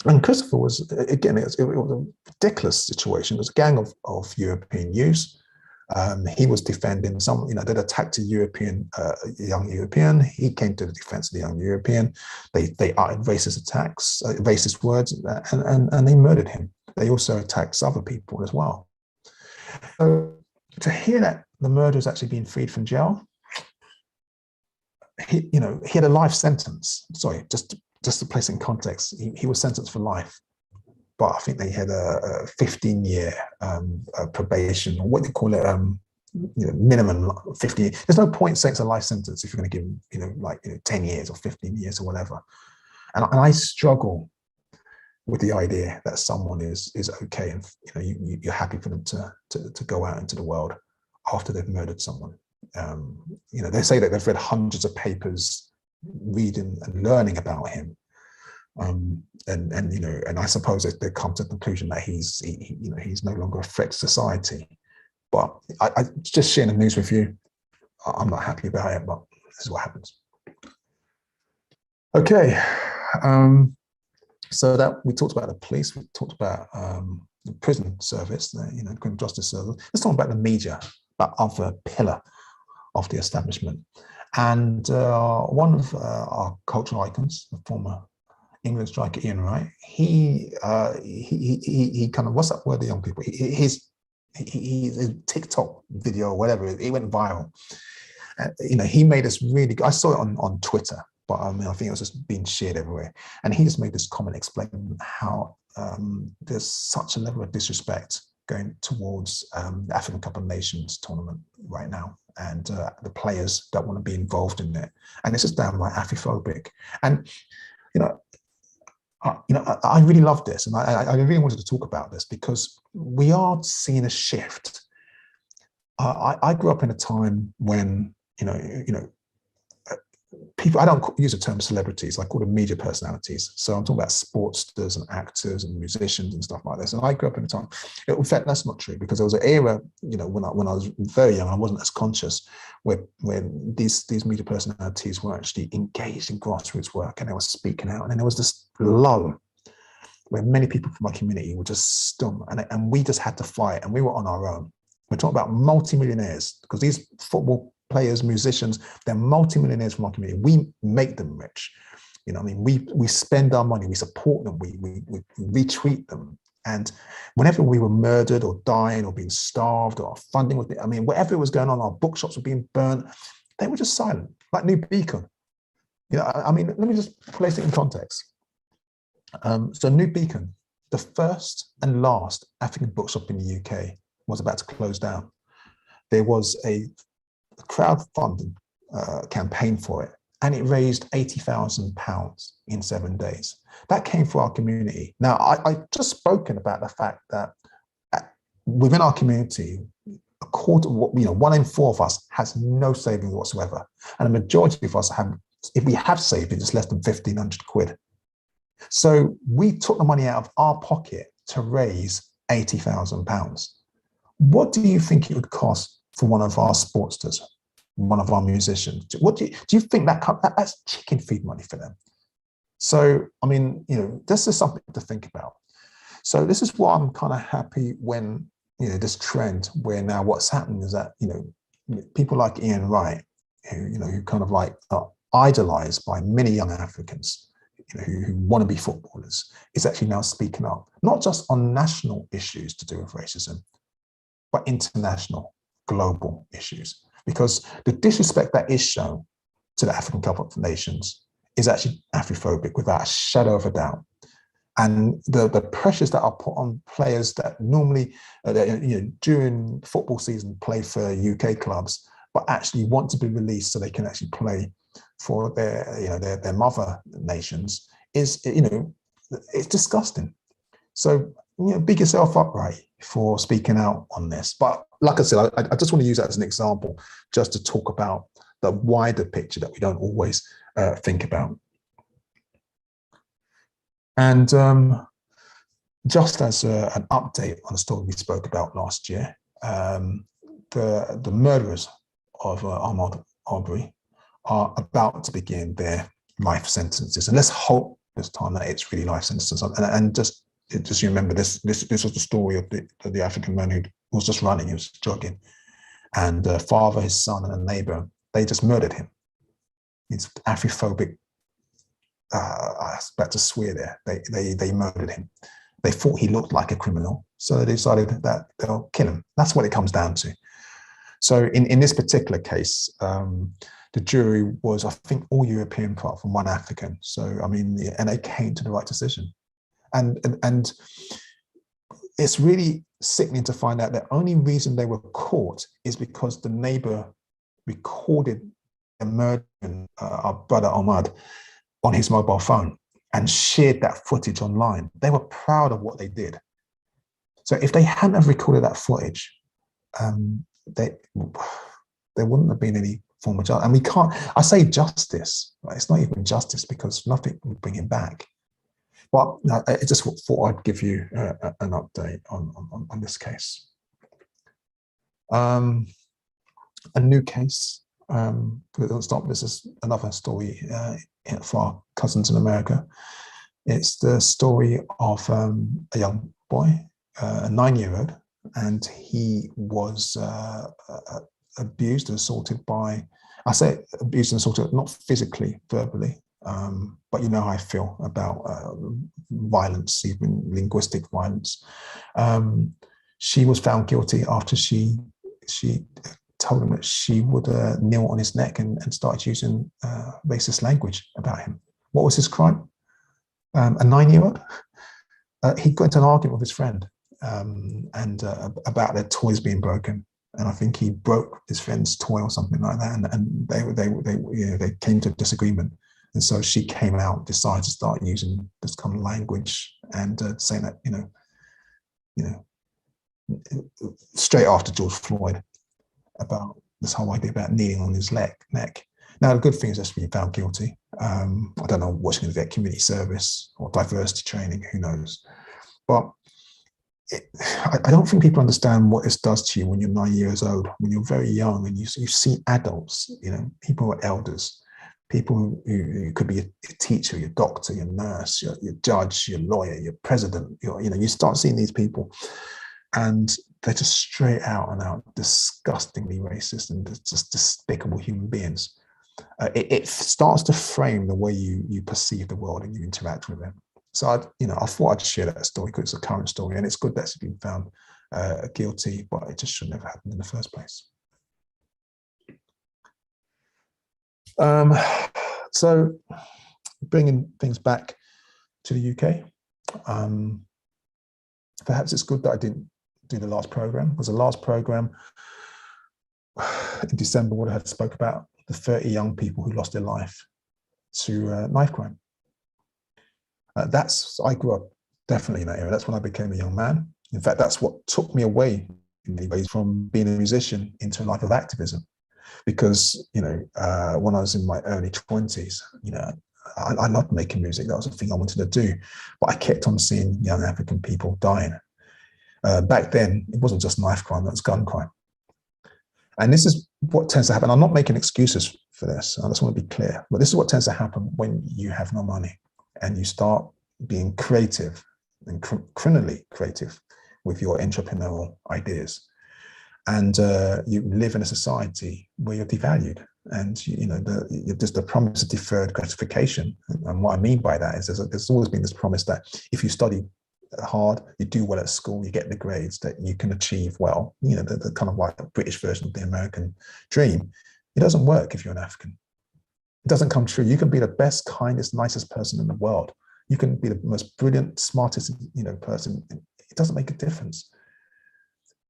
And Christopher was, again, it was a ridiculous situation. It was a gang of European youths. He was defending some, they'd attacked a young European. He came to the defense of the young European. They uttered racist attacks, racist words, and they murdered him. They also attacked other people as well. So to hear that the murderer has actually been freed from jail, he had a life sentence. Sorry, just to place it in context, he was sentenced for life, but I think they had a 15-year probation, or what they call it, minimum 15. There's no point saying it's a life sentence if you're going to give him, 10 years or 15 years or whatever. And I struggle with the idea that someone is okay, and you're happy for them to go out into the world after they've murdered someone. They say that they've read hundreds of papers, reading and learning about him, and I suppose they come to the conclusion that he's no longer a threat to society. But I just sharing the news with you. I'm not happy about it, but this is what happens. Okay. So that we talked about the police, we talked about the prison service, the criminal justice service. Let's talk about the media, that other pillar of the establishment. And one of our cultural icons, the former England striker Ian Wright, he kind of, what's that word, the young people? His TikTok video or whatever, it went viral. He made this really good. I saw it on Twitter, but I think it was just being shared everywhere. And he just made this comment explaining how there's such a level of disrespect going towards the African Cup of Nations tournament right now, and the players that want to be involved in it. And it's just downright Afrophobic. And I really love this, and I really wanted to talk about this because we are seeing a shift. I grew up in a time when people, I don't use the term celebrities, I call them media personalities. So I'm talking about sportsters and actors and musicians and stuff like this. And I grew up in a time, in fact, that's not true, because there was an era, when I was very young, I wasn't as conscious, where these media personalities were actually engaged in grassroots work and they were speaking out. And then there was this lull where many people from my community were just stum, and we just had to fight, and we were on our own. We're talking about multimillionaires, because these football players, musicians, they're multimillionaires from our community. We make them rich. We spend our money, we support them, we retweet them. And whenever we were murdered or dying or being starved, or our funding was, whatever was going on, our bookshops were being burnt, they were just silent, like New Beacon. Let me just place it in context. So New Beacon, the first and last African bookshop in the UK, was about to close down. There was a crowdfunding campaign for it, and it raised £80,000 in 7 days. That came for our community. Now, I've just spoken about the fact that within our community, a quarter, 1 in 4 of us has no savings whatsoever, and the majority of us have, if we have savings, it's less than 1,500 quid. So we took the money out of our pocket to raise £80,000. What do you think it would cost for one of our sportsters, one of our musicians? What do you think that's chicken feed money for them? So, this is something to think about. So this is why I'm kind of happy when, this trend where now what's happening is that, people like Ian Wright, who kind of like are idolized by many young Africans, who want to be footballers, is actually now speaking up, not just on national issues to do with racism, but international, global issues. Because the disrespect that is shown to the African Cup of Nations is actually Afrophobic, without a shadow of a doubt. And the pressures that are put on players that normally, during football season, play for UK clubs, but actually want to be released so they can actually play for their mother nations, is, it's disgusting. So, big yourself up, right, for speaking out on this. But like I said, I just want to use that as an example, just to talk about the wider picture that we don't always think about. And just as an update on a story we spoke about last year, the murderers of Aubry are about to begin their life sentences. And let's hope this time that it's really life sentences. And just remember, this was the story of the African man who was just running, he was jogging. And the father, his son, and a neighbor, they just murdered him. It's Afrophobic. I was about to swear there. They murdered him. They thought he looked like a criminal, so they decided that they'll kill him. That's what it comes down to. So in this particular case, The jury was, I think, all European apart from one African. So, I mean, and they came to the right decision. And it's really sickening to find out the only reason they were caught is because the neighbor recorded the murder our brother Ahmad on his mobile phone and shared that footage online. They were proud of what they did. So if they hadn't have recorded that footage, there wouldn't have been any form of justice. And we can't, I say justice, right? It's not even justice because nothing will bring him back. But I just thought I'd give you an update on this case. A new case, this is another story for our cousins in America. It's the story of a young boy, a 9-year-old, and he was abused and assaulted by, I say abused and assaulted, not physically, verbally, but you know how I feel about violence, even linguistic violence. She was found guilty after she told him that she would kneel on his neck and started using racist language about him. What was his crime? A 9-year-old. He got into an argument with his friend about their toys being broken. And I think he broke his friend's toy or something like that. And they came to a disagreement. And so she came out, decided to start using this kind of language and saying that, straight after George Floyd, about this whole idea about kneeling on his neck. Now, the good thing is that's been found guilty. I don't know what's going to get, community service or diversity training, who knows. But I don't think people understand what this does to you when you're 9 years old, when you're very young and you see adults, people who are elders, people who could be a teacher, your doctor, your nurse, your judge, your lawyer, your president. You start seeing these people, and they're just straight out and out, disgustingly racist and just despicable human beings. It starts to frame the way you perceive the world and you interact with them. So I thought I'd share that story because it's a current story, and it's good that it's been found guilty, but it just shouldn't have happened in the first place. So bringing things back to the UK, perhaps it's good that I didn't do the last program, because the last program in December would have spoke about the 30 young people who lost their life to knife crime. I grew up definitely in that area. That's when I became a young man. In fact, that's what took me away in many ways from being a musician into a life of activism. Because, when I was in my early 20s, I loved making music. That was the thing I wanted to do. But I kept on seeing young African people dying. Back then, it wasn't just knife crime, it was gun crime. And this is what tends to happen. I'm not making excuses for this. I just want to be clear. But this is what tends to happen when you have no money and you start being creative and criminally creative with your entrepreneurial ideas. And you live in a society where you're devalued, and there's the promise of deferred gratification. And what I mean by that is there's always been this promise that if you study hard, you do well at school, you get the grades, that you can achieve well. The kind of like British version of the American dream. It doesn't work if you're an African. It doesn't come true. You can be the best, kindest, nicest person in the world. You can be the most brilliant, smartest, person. It doesn't make a difference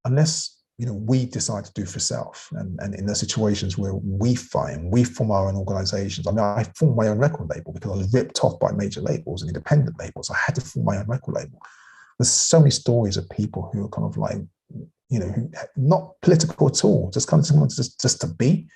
unless we decide to do for self. And in the situations where we form our own organizations. I mean, I formed my own record label because I was ripped off by major labels and independent labels. I had to form my own record label. There's so many stories of people who are kind of like, who not political at all, just kind of just to be,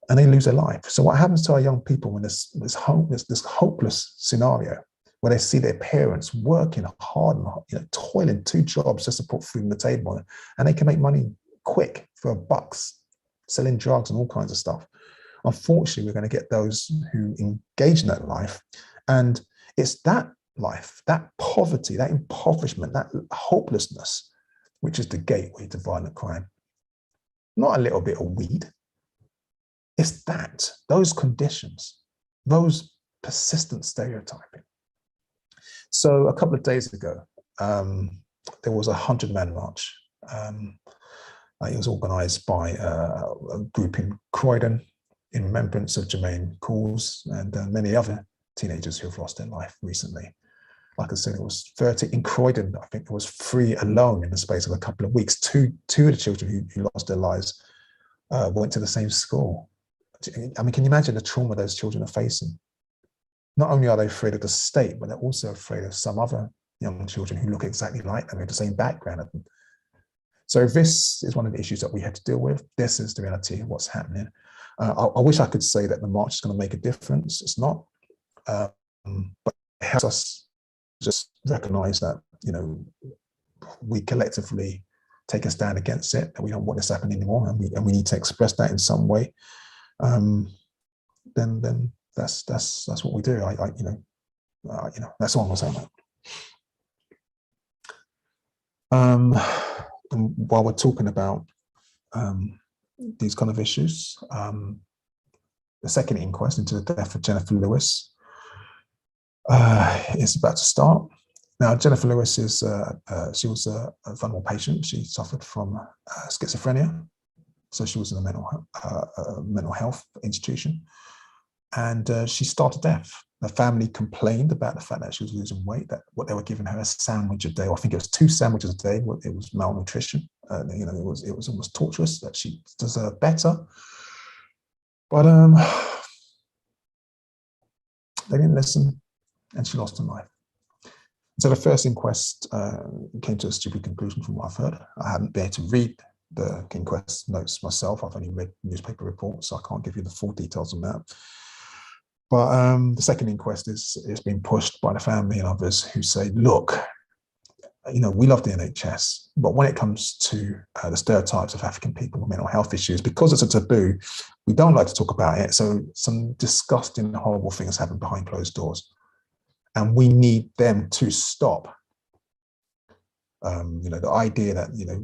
and they lose their life. So what happens to our young people when this hopeless scenario, where they see their parents working hard and toiling 2 jobs just to put food on the table, and they can make money quick for bucks, selling drugs and all kinds of stuff. Unfortunately, we're going to get those who engage in that life, and it's that life, that poverty, that impoverishment, that hopelessness, which is the gateway to violent crime. Not a little bit of weed. It's those conditions, those persistent stereotyping. So a couple of days ago, there was a 100-man march. It was organised by a group in Croydon, in remembrance of Jermaine Calls and many other teenagers who have lost their life recently. Like I said, it was 30 in Croydon. I think there was 3 alone in the space of a couple of weeks. Two of the children who lost their lives went to the same school. I mean, can you imagine the trauma those children are facing? Not only are they afraid of the state, but they're also afraid of some other young children who look exactly like them, with the same background of them. So this is one of the issues that we have to deal with. This is the reality of what's happening. I wish I could say that the march is going to make a difference. It's not, but it helps us just recognize that, you know, we collectively take a stand against it, that we don't want this happening anymore, and we need to express that in some way. Then that's what we do. You know, that's all I'm saying. While we're talking about these kind of issues, the second inquest into the death of Jennifer Lewis is about to start. Now, Jennifer Lewis is she was a vulnerable patient. She suffered from schizophrenia, so she was in a mental health institution, and she starved to death. The family complained about the fact that she was losing weight, that what they were giving her a sandwich a day, or I think it was 2 sandwiches a day. It was malnutrition. You know, it was almost torturous, that she deserved better. But they didn't listen, and she lost her life. So the first inquest came to a stupid conclusion from what I've heard. I haven't been able to read the inquest notes myself. I've only read newspaper reports, so I can't give you the full details on that. But the second inquest is being pushed by the family and others who say, look, you know, we love the NHS, but when it comes to the stereotypes of African people with mental health issues, because it's a taboo, we don't like to talk about it. So some disgusting, horrible things happen behind closed doors. And we need them to stop. You know, the idea that, you know,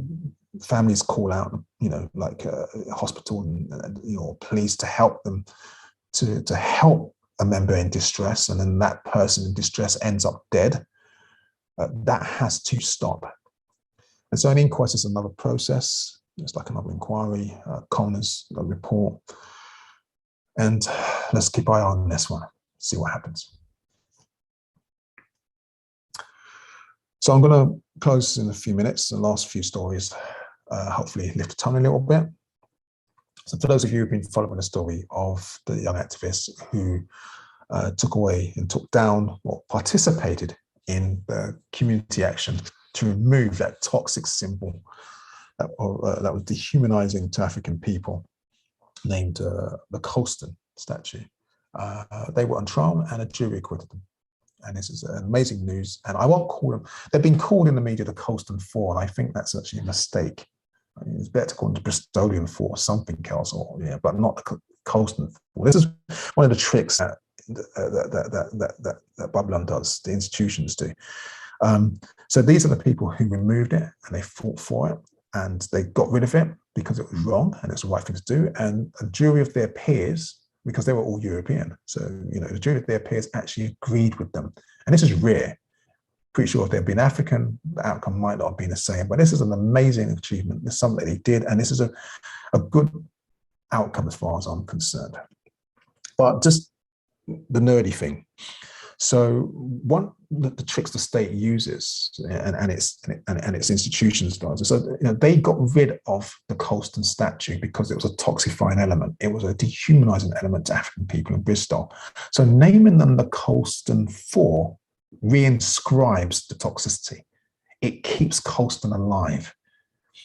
families call out, you know, like a hospital and you know, police to help them, to help a member in distress, and then that person in distress ends up dead. That has to stop. And so an inquest is another process. It's like another inquiry, coroner's report. And let's keep an eye on this one, see what happens. So I'm going to close in a few minutes. The last few stories, hopefully lift the tone a little bit. So for those of you who've been following the story of the young activist who took away and took down or participated in the community action to remove that toxic symbol that was dehumanizing to African people, named the Colston statue. They were on trial and a jury acquitted them. And this is amazing news. And I won't call them, they've been called in the media the Colston Four, and I think that's actually a mistake. I mean, it's better to call them the Bristolian Four or something else, or yeah, but not the Colston Four. This is one of the tricks that Babylon does, the institutions do. So these are the people who removed it, and they fought for it, and they got rid of it because it was wrong and it's the right thing to do. And a jury of their peers, because they were all European, so you know, the jury of their peers actually agreed with them. And this is rare. Pretty sure if they'd been African, the outcome might not have been the same. But this is an amazing achievement. It's something they did, and this is a good outcome as far as I'm concerned. But just the nerdy thing. So the tricks the state uses and its institutions does. So you know, they got rid of the Colston statue because it was a toxifying element. It was a dehumanizing element to African people in Bristol. So naming them the Colston Four reinscribes the toxicity. It keeps Colston alive.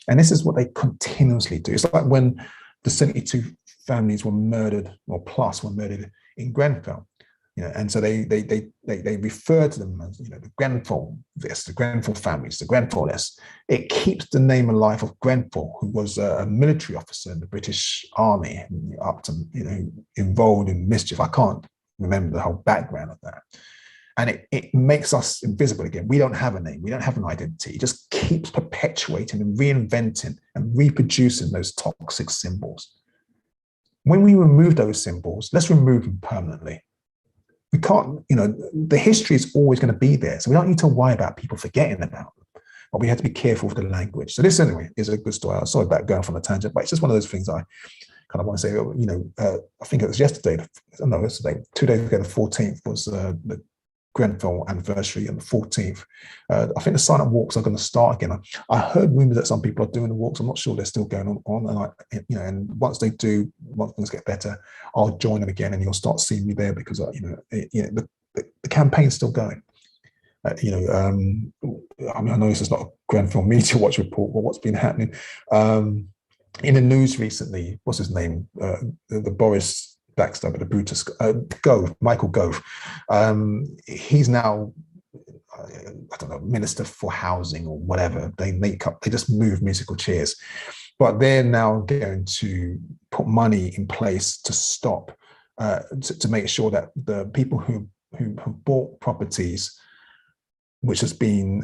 And this is what they continuously do. It's like when the 72 families were murdered, or plus were murdered in Grenfell. You know, and so they refer to them as, you know, the Grenfell this, the Grenfell families, the Grenfell this. It keeps the name alive of Grenfell, who was a military officer in the British Army, up to, you know, involved in mischief. I can't remember the whole background of that. And it makes us invisible again. We don't have a name. We don't have an identity. It just keeps perpetuating and reinventing and reproducing those toxic symbols. When we remove those symbols, let's remove them permanently. We can't, you know, the history is always going to be there. So we don't need to worry about people forgetting about them. But we have to be careful with the language. So this, anyway, is a good story. I'm sorry about going from a tangent, but it's just one of those things I kind of want to say, I think it was yesterday. No, yesterday, 2 days ago, the 14th was the Grenfell anniversary, and the 14th. I think the silent walks are going to start again. I heard rumors that some people are doing the walks. I'm not sure they're still going on. And once they do, once things get better, I'll join them again, and you'll start seeing me there because the campaign's still going. I know this is not a Grenfell Media Watch report, but what's been happening in the news recently? What's his name? The Boris backstabber, the Brutus, Michael Gove. He's now, I don't know, Minister for Housing or whatever. They just move musical chairs, but they're now going to put money in place to stop, to make sure that the people who bought properties which has been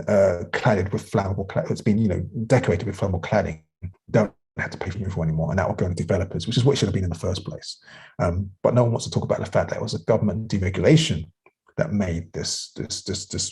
cladded with flammable cladding, it's been decorated with flammable cladding, don't have to pay for removal anymore, and that will go to developers, which is what it should have been in the first place. But no one wants to talk about the fact that it was a government deregulation that made this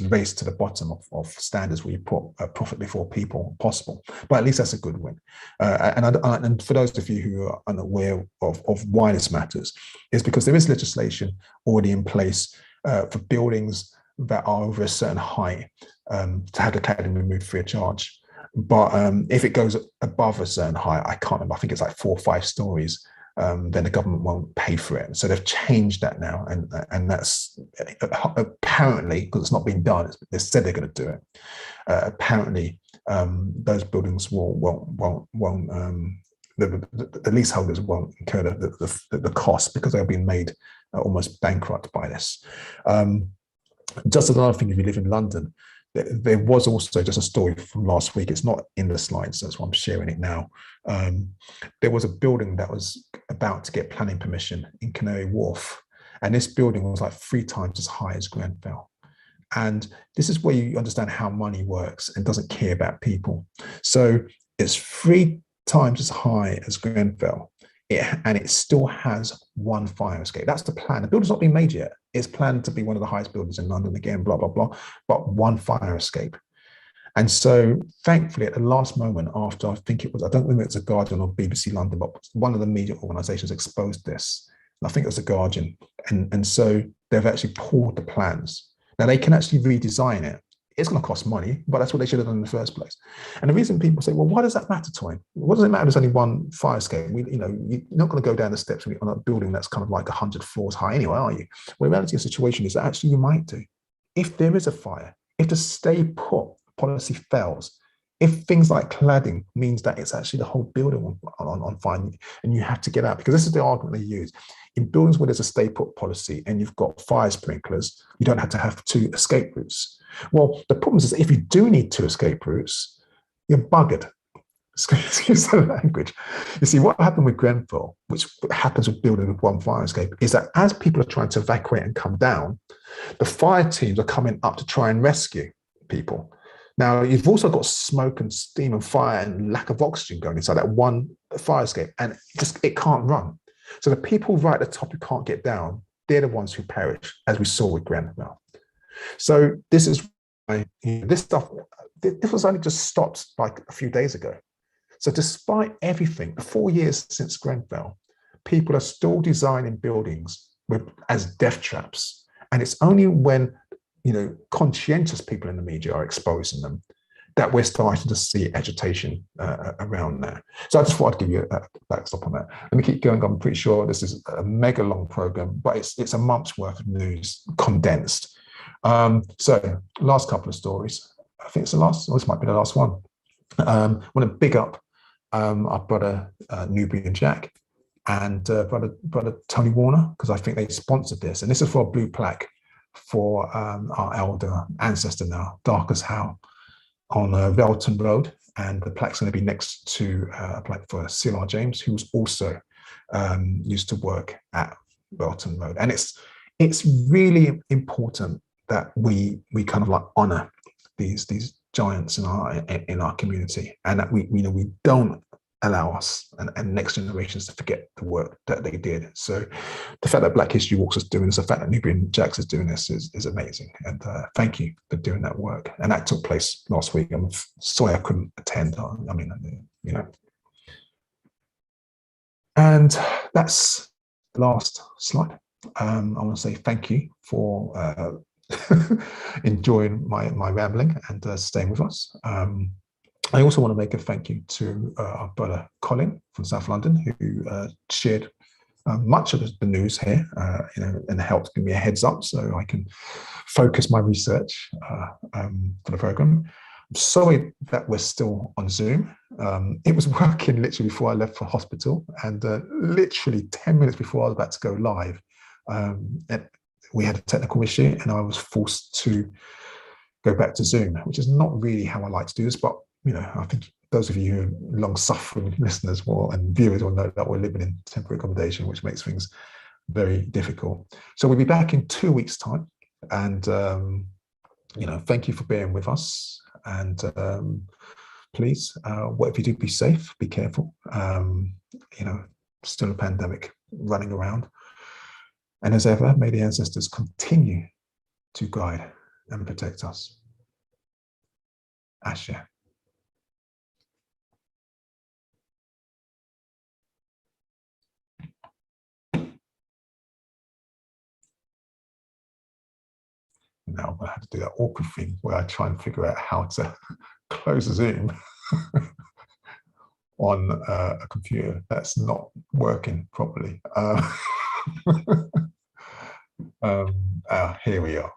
race to the bottom of standards where you put profit before people possible. But at least that's a good win. And for those of you who are unaware of why this matters, is because there is legislation already in place for buildings that are over a certain height to have the cladding removed free of charge. But if it goes above a certain height, I can't remember, I think it's like 4 or 5 stories, then the government won't pay for it. So they've changed that now, and that's apparently, because it's not been done, they said they're going to do it. Apparently, those buildings won't the leaseholders won't incur the cost because they're being made almost bankrupt by this. Just another thing, if you live in London, there was also just a story from last week. It's not in the slides, that's why I'm sharing it now. There was a building that was about to get planning permission in Canary Wharf, and this building was like 3 times as high as Grenfell. And this is where you understand how money works and doesn't care about people. So it's 3 times as high as Grenfell, and it still has 1 fire escape. That's the plan. The building's not been made yet. It's planned to be one of the highest buildings in London again, blah, blah, blah, but 1 fire escape. And so thankfully, at the last moment after, I don't remember if it's a Guardian or BBC London, but one of the media organisations exposed this. And I think it was the Guardian. And so they've actually pulled the plans. Now they can actually redesign it. It's going to cost money, but that's what they should have done in the first place. And the reason people say, well, why does that matter, Toyin? What does it matter? There's only 1 fire escape. You're not going to go down the steps on a building that's kind of like 100 floors high anyway, are you? Well, the reality of the situation is that actually you might do. If there is a fire, if the stay put policy fails, if things like cladding means that it's actually the whole building on fire and you have to get out, because this is the argument they use. In buildings where there's a stay put policy and you've got fire sprinklers, you don't have to have 2 escape routes. Well, the problem is if you do need 2 escape routes, you're buggered. Excuse the language. You see, what happened with Grenfell, which happens with building with 1 fire escape, is that as people are trying to evacuate and come down, the fire teams are coming up to try and rescue people. Now, you've also got smoke and steam and fire and lack of oxygen going inside that 1 fire escape, and it can't run. So the people right at the top who can't get down, they're the ones who perish, as we saw with Grenfell. So this is why this stuff, this was only just stopped like a few days ago. So despite everything, the 4 years since Grenfell, people are still designing buildings as death traps. And it's only when conscientious people in the media are exposing them that we're starting to see agitation around that. So I just thought I'd give you a backstop on that. Let me keep going. I'm pretty sure this is a mega long program, but it's a month's worth of news condensed. So last couple of stories. I think it's the last, or this might be the last one. I want to big up our brother Newbury and Jack and brother Tony Warner, because I think they sponsored this. And this is for a blue plaque for our elder ancestor now, Darcus Howe, on Velton Road. And the plaque's going to be next to a plaque for C.L.R. James, who was also used to work at Velton Road. And it's really important that we kind of like honor these giants in our community, and that we don't allow us and next generations to forget the work that they did. So the fact that Black History Walks is doing this, the fact that Newbury and Jax is doing this is amazing. And thank you for doing that work. And that took place last week. I'm sorry I couldn't attend. I mean, And that's the last slide. I want to say thank you for enjoying my rambling and staying with us. I also want to make a thank you to our brother Colin from South London, who shared much of the news here, and helped give me a heads up so I can focus my research for the program. I'm sorry that we're still on Zoom. It was working literally before I left for hospital, and literally 10 minutes before I was about to go live, we had a technical issue, and I was forced to go back to Zoom, which is not really how I like to do this, but I think those of you who are long-suffering listeners and viewers will know that we're living in temporary accommodation, which makes things very difficult. So we'll be back in 2 weeks' time, and thank you for bearing with us. And please, whatever you do, be safe, be careful. Still a pandemic running around, and as ever, may the ancestors continue to guide and protect us. Ashe. Now I'm going to have to do that awkward thing where I try and figure out how to close Zoom on a computer that's not working properly. Here we are.